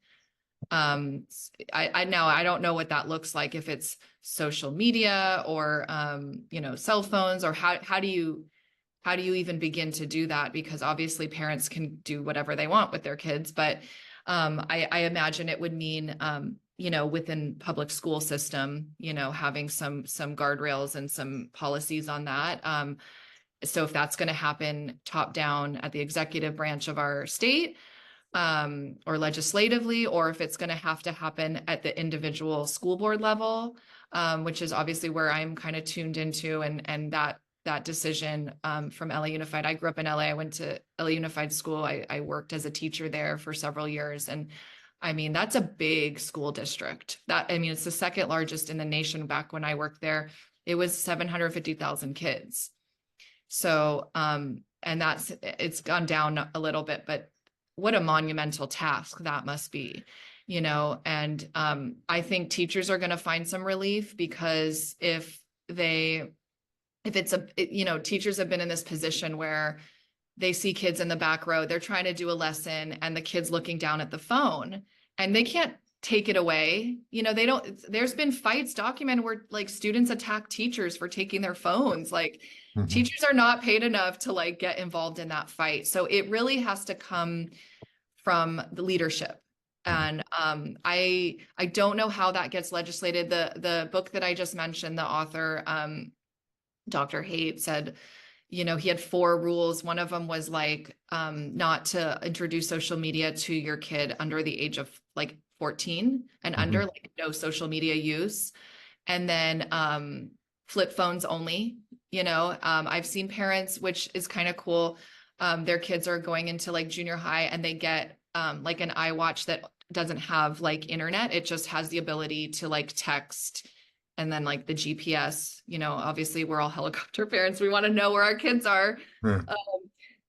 I don't know what that looks like, if it's social media or cell phones, or how do you even begin to do that? Because obviously parents can do whatever they want with their kids, but I imagine it would mean within public school system, having some guardrails and some policies on that. So if that's going to happen top down at the executive branch of our state, or legislatively, or if it's going to happen at the individual school board level, which is obviously where I'm kind of tuned into, and that decision from LA Unified. I grew up in LA. I went to LA Unified School. I worked as a teacher there for several years. And I mean, that's a big school district. It's the second largest in the nation. Back when I worked there, it was 750,000 kids. So, and it's gone down a little bit, but what a monumental task that must be, and I think teachers are going to find some relief, because teachers have been in this position where they see kids in the back row, they're trying to do a lesson and the kid's looking down at the phone and they can't take it away. There's been fights documented where like students attack teachers for taking their phones. Like teachers are not paid enough to like get involved in that fight. So it really has to come from the leadership. And I don't know how that gets legislated. The book that I just mentioned, the author, Dr. Haight, said, he had 4 rules. One of them was like not to introduce social media to your kid under the age of like 14 and under, like no social media use. And then flip phones only. I've seen parents, which is kind of cool. Their kids are going into like junior high and they get like an iWatch that doesn't have like internet. It just has the ability to like text, and then like the GPS, obviously we're all helicopter parents. We want to know where our kids are,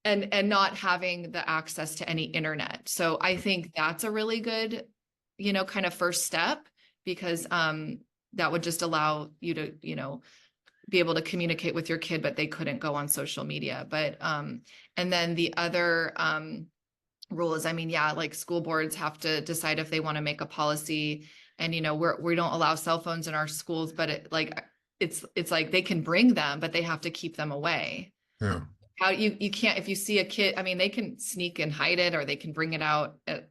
and not having the access to any internet. So I think that's a really good, kind of first step, because that would just allow you to, be able to communicate with your kid, but they couldn't go on social media. But, and then the other rule is, like school boards have to decide if they want to make a policy. And, we don't allow cell phones in our schools, but it's like they can bring them, but they have to keep them away. Yeah. How you can't, if you see a kid, they can sneak and hide it, or they can bring it out at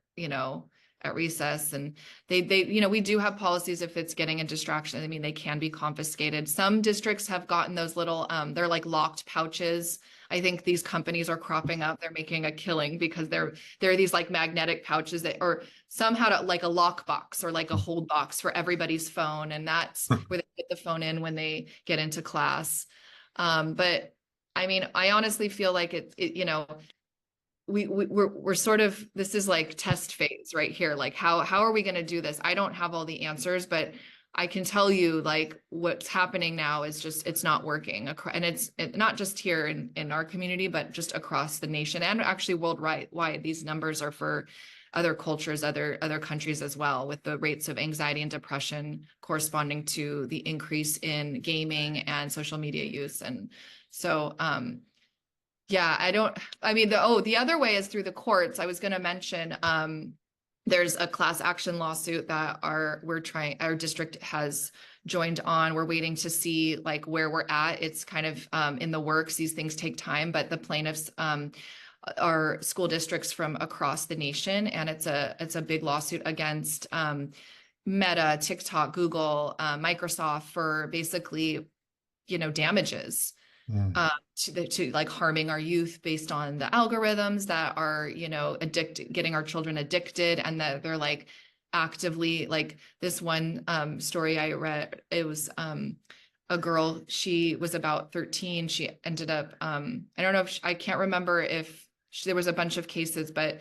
recess. And they we do have policies if it's getting a distraction. They can be confiscated. Some districts have gotten those little, they're like locked pouches. I think these companies are cropping up. They're making a killing because they're these like magnetic pouches that, or somehow like a lock box or like a hold box for everybody's phone. And that's where they put the phone in when they get into class. But I honestly feel like we're sort of, this is like test phase right here. Like how are we going to do this? I don't have all the answers, but I can tell you like what's happening now is just, it's not working. And it's not just here in our community, but just across the nation and actually worldwide. Why these numbers are for other cultures, other countries as well, with the rates of anxiety and depression corresponding to the increase in gaming and social media use. And so, yeah, the other way is through the courts. I was going to mention, there's a class action lawsuit that our district has joined on. We're waiting to see like where we're at. It's kind of in the works. These things take time, but the plaintiffs are school districts from across the nation, and it's a big lawsuit against Meta, TikTok, Google, Microsoft for basically, damages Mm. to like harming our youth based on the algorithms that are, getting our children addicted, and that they're like actively, like this one story I read, it was a girl, she was about 13. She ended up, I don't know if I can't remember if there was a bunch of cases, but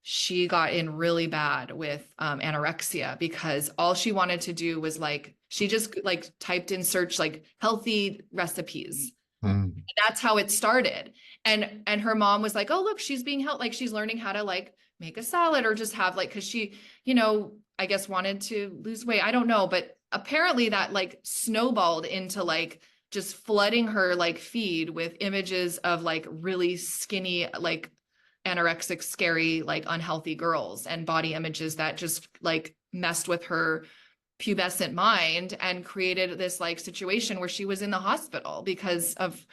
she got in really bad with anorexia because all she wanted to do was like, she just like typed in search like healthy recipes. Mm. That's how it started. And her mom was like, oh, look, she's being helped. Like she's learning how to like make a salad or just have like, cause she, I guess wanted to lose weight. I don't know, but apparently that like snowballed into like just flooding her like feed with images of like really skinny, like anorexic, scary, like unhealthy girls and body images that just like messed with her pubescent mind and created this like situation where she was in the hospital because of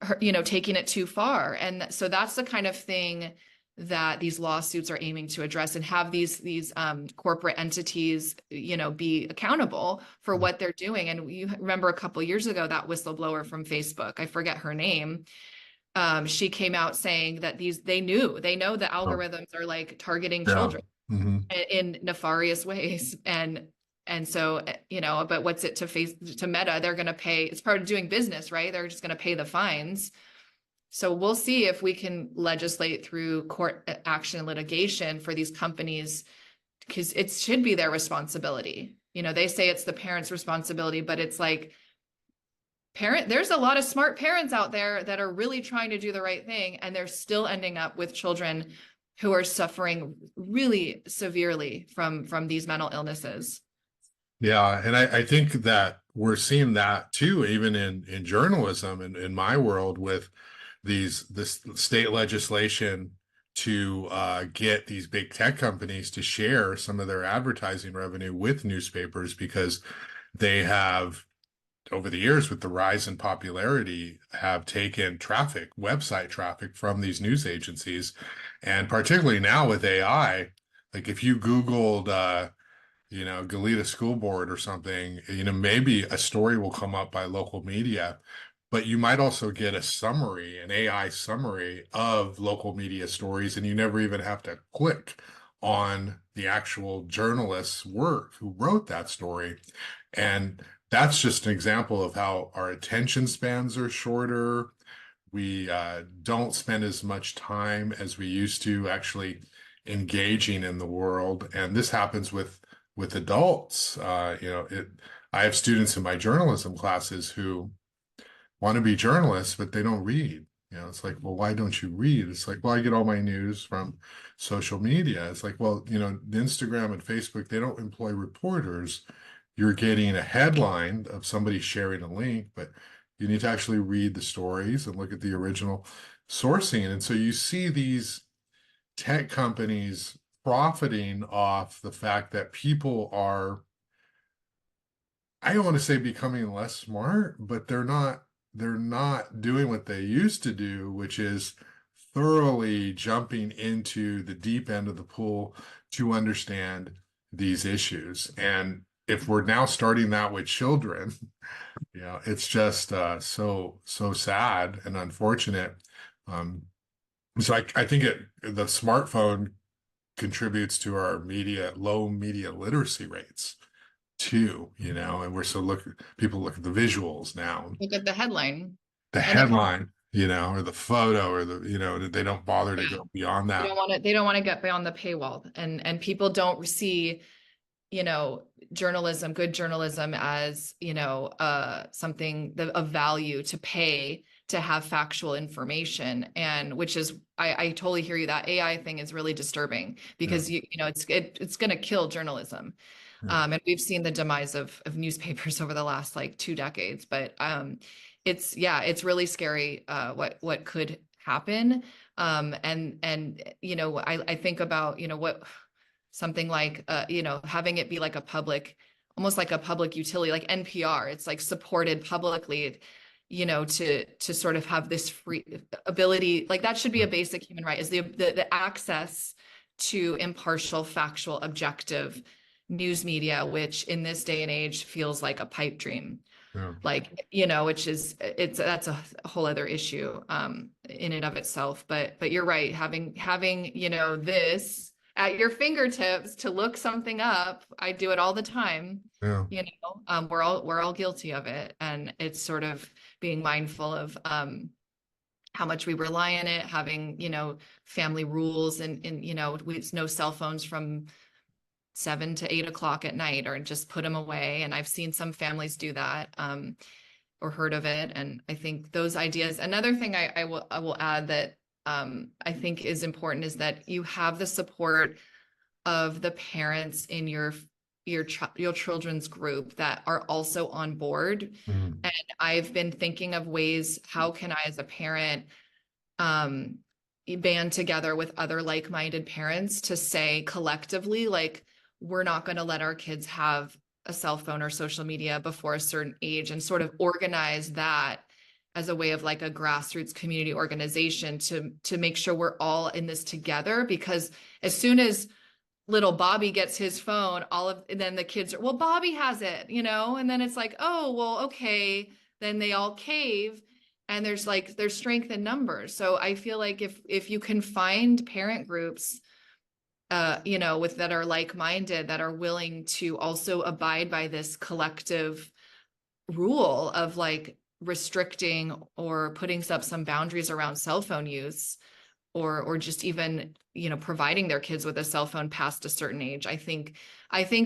her, taking it too far. And so that's the kind of thing that these lawsuits are aiming to address, and have these corporate entities, be accountable for what they're doing. And you remember a couple of years ago, that whistleblower from Facebook, I forget her name, she came out saying that they know the Oh, algorithms are like targeting yeah. children Hmm. in nefarious ways. And so, but what's it to Meta? They're going to pay, it's part of doing business, right? They're just going to pay the fines. So we'll see if we can legislate through court action and litigation for these companies, because it should be their responsibility. They say it's the parents' responsibility, but it's like, there's a lot of smart parents out there that are really trying to do the right thing, and they're still ending up with children who are suffering really severely from these mental illnesses. Yeah, and I think that we're seeing that too, even in journalism and in my world with this state legislation to get these big tech companies to share some of their advertising revenue with newspapers because they have over the years with the rise in popularity have taken traffic, website traffic from these news agencies. And particularly now with AI, like if you Googled Goleta School Board or something, maybe a story will come up by local media, but you might also get a summary, an AI summary of local media stories, and you never even have to click on the actual journalist's work who wrote that story. And that's just an example of how our attention spans are shorter. We don't spend as much time as we used to actually engaging in the world. And this happens with adults. I have students in my journalism classes who want to be journalists, but they don't read. It's like, well, why don't you read? It's like, well, I get all my news from social media. It's like, well, the Instagram and Facebook, they don't employ reporters. You're getting a headline of somebody sharing a link, but you need to actually read the stories and look at the original sourcing. And so you see these tech companies profiting off the fact that people are, I don't want to say becoming less smart, but they're not doing what they used to do, which is thoroughly jumping into the deep end of the pool to understand these issues. And if we're now starting that with children, it's just so sad and unfortunate. Um, so I think the smartphone contributes to our low media literacy rates too, and people look at the visuals now, Look at the headline. the And the headline, or the photo or they don't bother to go beyond that. they don't want to get beyond the paywall, and people don't see, journalism, good journalism, as, something of value to pay to have factual information. And which is, I totally hear you. That AI thing is really disturbing Yeah. because it's going to kill journalism. Yeah. And we've seen the demise of newspapers over the last like 2 decades. But it's really scary what could happen. And I think about, what something like, having it be like almost like a public utility, like NPR. It's like supported publicly, to sort of have this free ability. Like that should be a basic human right, is the access to impartial, factual, objective news media, which in this day and age feels like a pipe dream. Yeah. Like, that's a whole other issue in and of itself. But you're right, having, this at your fingertips to look something up. I do it all the time. Yeah. We're all guilty of it. And it's sort of being mindful of how much we rely on it, having, family rules and we no cell phones from 7 to 8 o'clock at night, or just put them away. And I've seen some families do that, or heard of it. And I think those ideas, another thing I will add that I think is important, is that you have the support of the parents in your children's group that are also on board. Mhm. And I've been thinking of ways, how can I as a parent band together with other like-minded parents to say collectively, like, we're not going to let our kids have a cell phone or social media before a certain age, and sort of organize that as a way of like a grassroots community organization to make sure we're all in this together. Because as soon as little Bobby gets his phone, then the kids are, well, Bobby has it, and then it's like, oh, well, okay, then they all cave. And there's strength in numbers. So I feel like if you can find parent groups that are like-minded, that are willing to also abide by this collective rule of like restricting or putting up some boundaries around cell phone use, or just even, providing their kids with a cell phone past a certain age. I think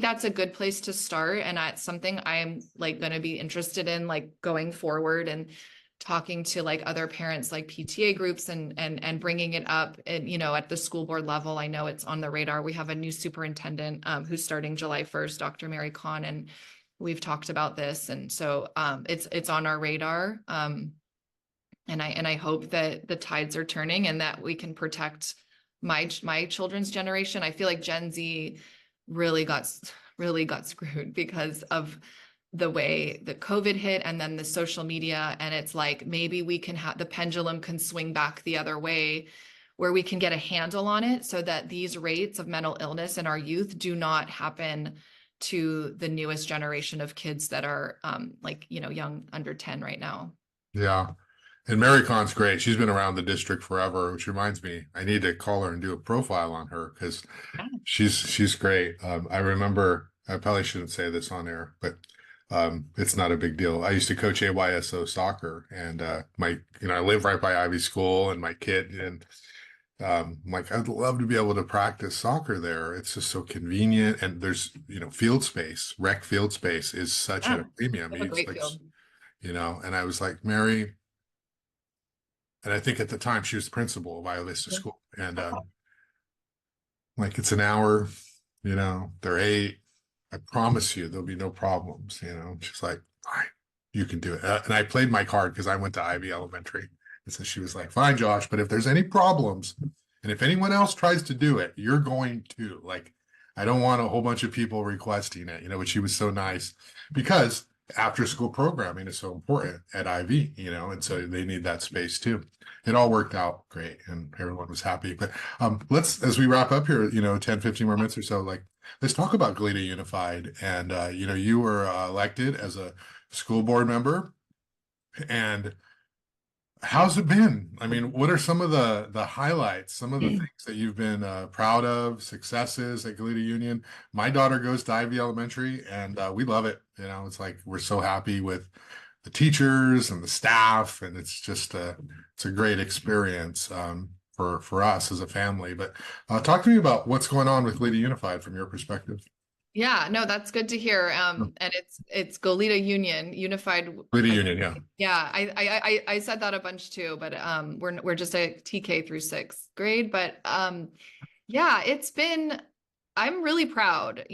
that's a good place to start. And that's something I am like going to be interested in, like going forward and talking to like other parents, like PTA groups, and bringing it up. And, at the school board level, I know it's on the radar. We have a new superintendent who's starting July 1st, Dr. Mary Kahn, and we've talked about this. And so it's on our radar. And I hope that the tides are turning and that we can protect my children's generation. I feel like Gen Z really got screwed because of the way that COVID hit, and then the social media. And it's like, maybe we can have the pendulum can swing back the other way, where we can get a handle on it, so that these rates of mental illness in our youth do not happen to the newest generation of kids that are young, under 10 right now. Yeah. And Mary Con's great. She's been around the district forever, which reminds me, I need to call her and do a profile on her, because Yeah. she's great. I remember, I probably shouldn't say this on air, but it's not a big deal. I used to coach AYSO soccer, and I live right by Ivy School, and my kid, and like, I'd love to be able to practice soccer there. It's just so convenient, and there's, field space, rec field space is such Yeah. a premium. We have a It's great like, field. and I was like, Mary, and I think at the time she was the principal of Isla Vista Yeah. School, and like, it's an hour, they're 8. I promise you there'll be no problems, She's like, fine, you can do it. And I played my card because I went to Ivy Elementary. And so she was like, fine, Josh, but if there's any problems, and if anyone else tries to do it, you're going to. Like, I don't want a whole bunch of people requesting it, but she was so nice, because after school programming is so important at Ivy, and so they need that space too. It all worked out great, and everyone was happy. But let's, as we wrap up here, 10, 15 more minutes or so, like, let's talk about Goleta Unified. And you were elected as a school board member, and how's it been? I mean, what are some of the highlights, some of the things that you've been proud of, successes at Goleta Union? My daughter goes to Ivy Elementary, and we love it. It's like, we're so happy with the teachers and the staff, and it's just it's a great experience for us as a family. But talk to me about what's going on with Goleta Unified from your perspective. Yeah, no, that's good to hear. And it's Goleta Union Unified. Goleta Union, yeah. Yeah, I said that a bunch too, but we're just a TK through 6th grade. But yeah, I'm really proud,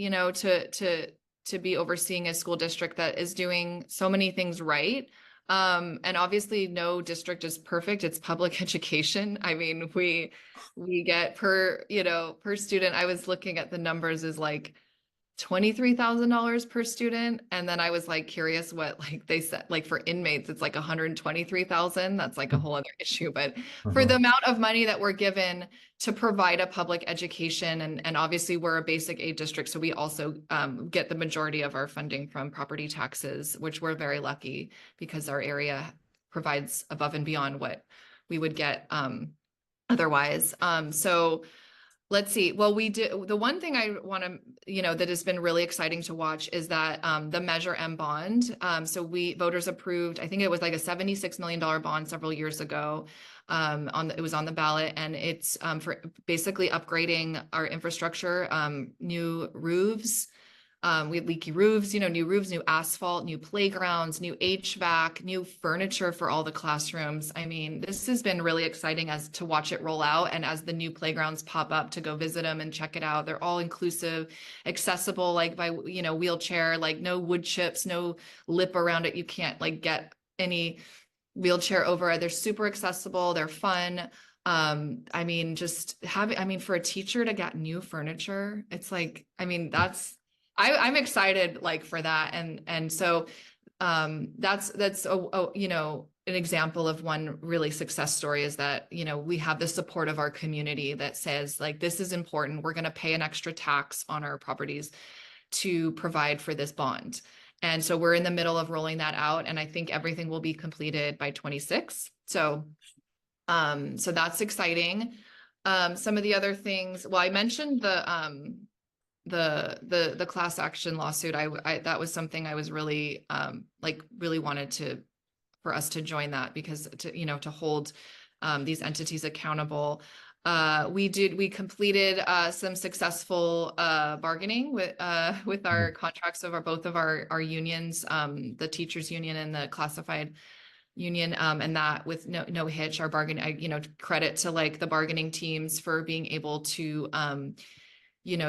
to be overseeing a school district that is doing so many things right. And obviously no district is perfect. It's public education. I mean, we get per, per student, I was looking at the numbers is like $23,000 per student. And then I was like curious what like they said, like for inmates, it's like 123,000. That's like a whole other issue. But for Uh-huh. the amount of money that we're given to provide a public education, and obviously we're a basic aid district, so we also get the majority of our funding from property taxes, which we're very lucky because our area provides above and beyond what we would get otherwise. So let's see. Well, we did the one thing I want to, that has been really exciting to watch is that the Measure M bond. So we voters approved, I think it was like a $76 million bond several years ago. It was on the ballot, and it's for basically upgrading our infrastructure, new roofs. We had leaky roofs, new roofs, new asphalt, new playgrounds, new HVAC, new furniture for all the classrooms. I mean, this has been really exciting as to watch it roll out, and as the new playgrounds pop up to go visit them and check it out. They're all inclusive, accessible, like by, wheelchair, like no wood chips, no lip around it. You can't like get any wheelchair over it. They're super accessible. They're fun. I mean, for a teacher to get new furniture, it's like, I mean, I'm excited like for that. And so that's an example of one really success story is that, we have the support of our community that says like, this is important. We're going to pay an extra tax on our properties to provide for this bond. And so we're in the middle of rolling that out. And I think everything will be completed by 26. So that's exciting. Some of the other things, well, I mentioned the class action lawsuit. That was something I was really really wanted for us to join that, because to hold these entities accountable. We completed some successful bargaining with our contracts of both of our unions, the teachers union and the classified union, and that with no hitch. Our bargain, credit to like the bargaining teams for being able to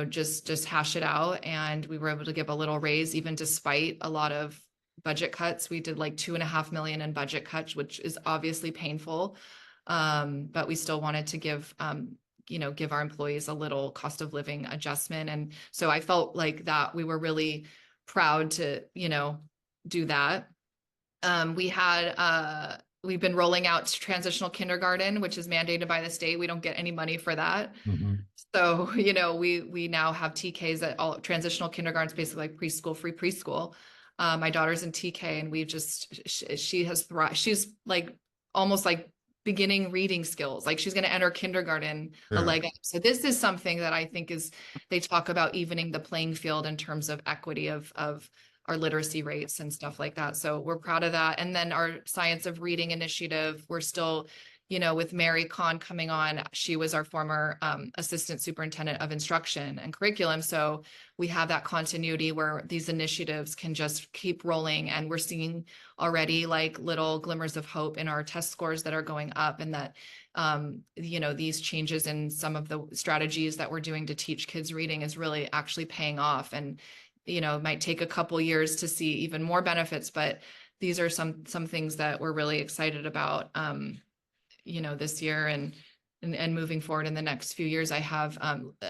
just hash it out. And we were able to give a little raise, even despite a lot of budget cuts. We did like 2.5 million in budget cuts, which is obviously painful. But we still wanted to give our employees a little cost of living adjustment. And so I felt like that we were really proud to, do that. We've been rolling out transitional kindergarten, which is mandated by the state. We don't get any money for that. Mhm. So, we now have TKs at all transitional kindergartens, basically like preschool, free preschool. My daughter's in TK, and she has thrived. She's like almost like beginning reading skills. Like she's going to enter kindergarten a Yeah. leg up. So this is something that I think they talk about evening the playing field in terms of equity of our literacy rates and stuff like that. So we're proud of that. And then our Science of Reading initiative, we're still, with Mary Kahn coming on, she was our former assistant superintendent of instruction and curriculum. So we have that continuity where these initiatives can just keep rolling. And we're seeing already like little glimmers of hope in our test scores that are going up, and that, these changes in some of the strategies that we're doing to teach kids reading is really actually paying off. And it might take a couple years to see even more benefits, but these are some things that we're really excited about, this year and moving forward in the next few years. I have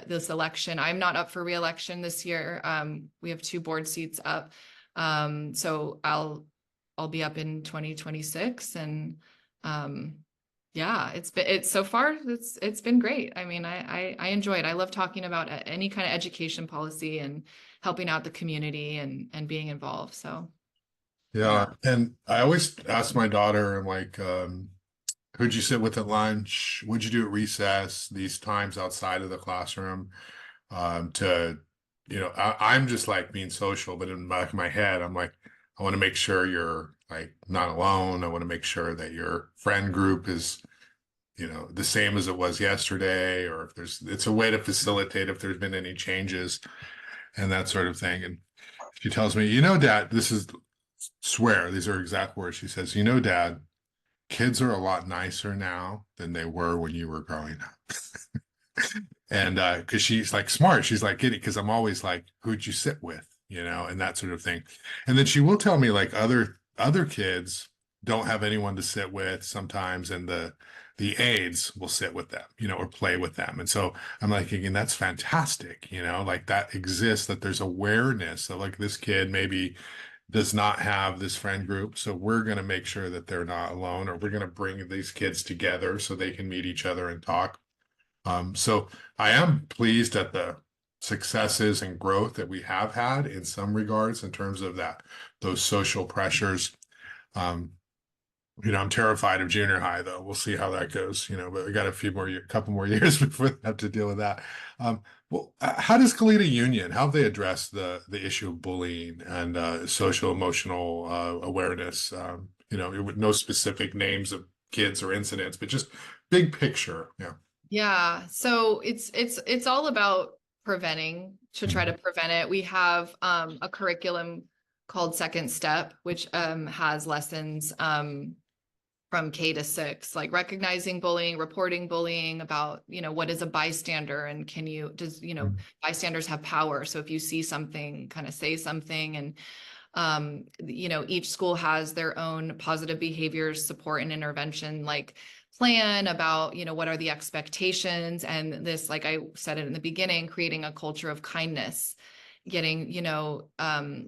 this election. I'm not up for re-election this year. We have 2 board seats up. So I'll be up in 2026, and yeah, so far it's been great. I mean, I enjoy it. I love talking about any kind of education policy and helping out the community and being involved. So Yeah. yeah. And I always ask my daughter, I'm like, who'd you sit with at lunch? What'd you do at recess? These times outside of the classroom, to, I'm just like being social, but in the back of my head, I'm like, I want to make sure you're like not alone. I want to make sure that your friend group is, the same as it was yesterday, or if it's a way to facilitate if there's been any changes and that sort of thing. And she tells me, Dad, swear, these are exact words. She says, Dad, kids are a lot nicer now than they were when you were growing up. And because she's like smart, she's like getting, because I'm always like, who'd you sit with, and that sort of thing. And then she will tell me like other kids don't have anyone to sit with sometimes, and the aides will sit with them, or play with them. And so I'm like thinking that's fantastic, like that exists, that there's awareness of like this kid maybe does not have this friend group. So we're going to make sure that they're not alone, or we're going to bring these kids together so they can meet each other and talk. So I am pleased at the successes and growth that we have had in some regards in terms of those social pressures. Um, I'm terrified of junior high, though. We'll see how that goes, but we got couple more years before we have to deal with that. Well, how does Goleta Union, how have they addressed the issue of bullying and social emotional awareness? With no specific names of kids or incidents, but just big picture. Yeah. Yeah, so it's all about preventing, to try to Mhm. prevent it. We have a curriculum called Second Step, which has lessons from K to 6, like recognizing bullying, reporting bullying, about, what is a bystander, and bystanders have power. So if you see something, kind of say something. And each school has their own positive behaviors support and intervention, like plan about, what are the expectations, and this, like I said it in the beginning, creating a culture of kindness, getting,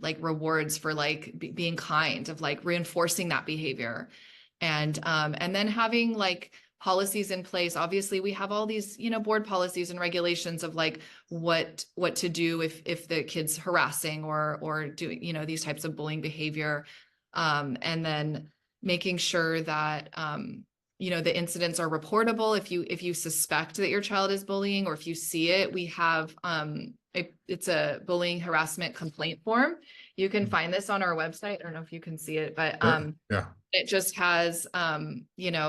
like rewards for like being kind, of like reinforcing that behavior. And then having like policies in place. Obviously we have all these, board policies and regulations of like what to do if the kid's harassing or doing, these types of bullying behavior. And then making sure that the incidents are reportable. If you suspect that your child is bullying, or if you see it, we have it's a bullying harassment complaint form. You can find this on our website. I don't know if you can see it, but Sure. Yeah. it just has,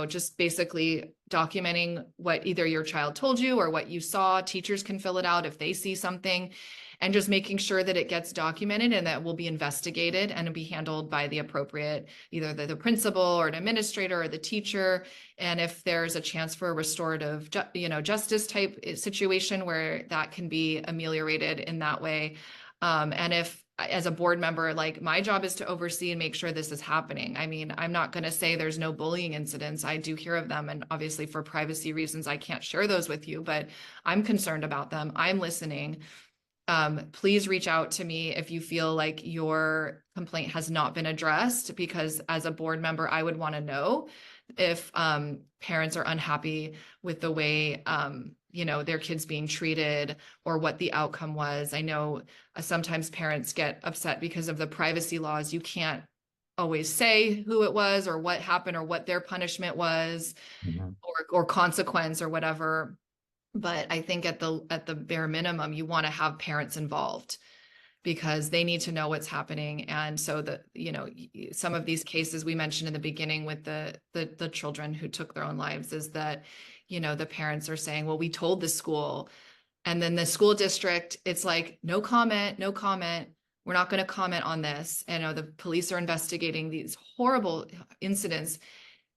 just basically documenting what either your child told you or what you saw. Teachers can fill it out if they see something, and just making sure that it gets documented and that will be investigated and be handled by the appropriate, either the principal or an administrator or the teacher. And if there's a chance for a restorative, justice type situation where that can be ameliorated in that way. And if, as a board member, like my job is to oversee and make sure this is happening. I mean, I'm not going to say there's no bullying incidents. I do hear of them. And obviously for privacy reasons, I can't share those with you, but I'm concerned about them. I'm listening. Please reach out to me if you feel like your complaint has not been addressed, because as a board member, I would want to know if parents are unhappy with the way their kids being treated, or what the outcome was. I know sometimes parents get upset because of the privacy laws. You can't always say who it was or what happened or what their punishment was, Mhm. or consequence or whatever. But I think at the bare minimum, you want to have parents involved, because they need to know what's happening. And so some of these cases we mentioned in the beginning with the children who took their own lives, is that, the parents are saying, well, we told the school, and then the school district, it's like, no comment, no comment. We're not going to comment on this. And the police are investigating these horrible incidents,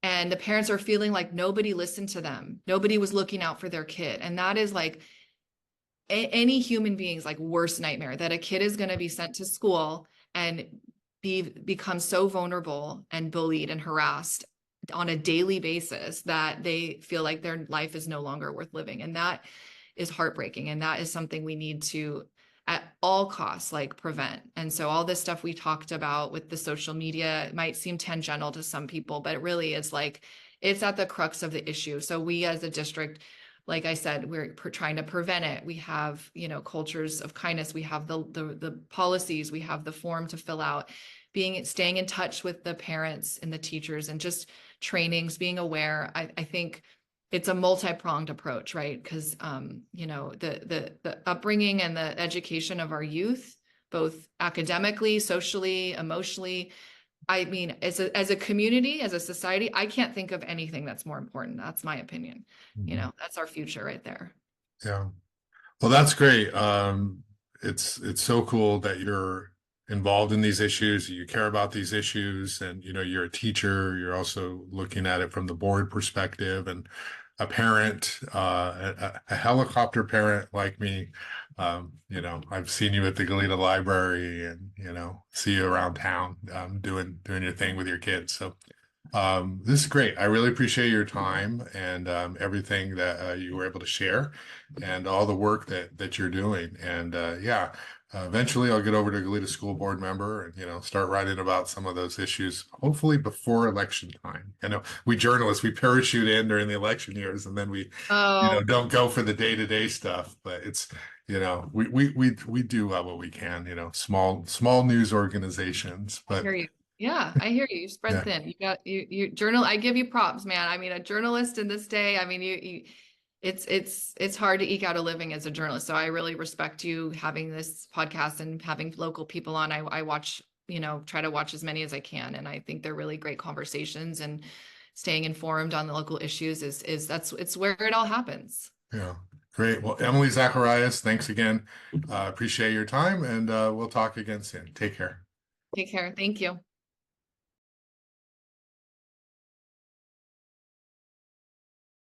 and the parents are feeling like nobody listened to them. Nobody was looking out for their kid. And that is like any human being's like worst nightmare, that a kid is going to be sent to school and become so vulnerable and bullied and harassed on a daily basis that they feel like their life is no longer worth living. And that is heartbreaking. And that is something we need to, at all costs, like prevent. And so all this stuff we talked about with the social media, it might seem tangential to some people, but it really is like, it's at the crux of the issue. So we as a district, like I said, we're trying to prevent it. We have, cultures of kindness. We have the policies. We have the form to fill out. Staying in touch with the parents and the teachers, and just trainings, being aware. I think it's a multi-pronged approach, right? Because the upbringing and the education of our youth, both academically, socially, emotionally. I mean, as a community, as a society, I can't think of anything that's more important. That's my opinion. Mhm. That's our future right there. Yeah. Well, that's great. It's so cool that you're involved in these issues, you care about these issues, and you're a teacher. You're also looking at it from the board perspective, and a parent, a helicopter parent like me. I've seen you at the Galena Library, and see you around town, doing your thing with your kids. So This is great. I really appreciate your time and everything that you were able to share and all the work that you're doing. And yeah, eventually I'll get over to Goleta School Board member and, start writing about some of those issues, hopefully before election time. I know we journalists, we parachute in during the election years and then we, Oh, don't go for the day-to-day stuff, but it's, we do what we can, small news organizations, I but hear you. Yeah, I hear you. You spread yeah. thin. You journal. I give you props, man. I mean, a journalist in this day, I mean, it's hard to eke out a living as a journalist. So I really respect you having this podcast and having local people on. I watch, try to watch as many as I can. And I think they're really great conversations, and staying informed on the local issues it's where it all happens. Yeah, great. Well, Emily Zacharias, thanks again. Appreciate your time, and we'll talk again soon. Take care. Take care. Thank you.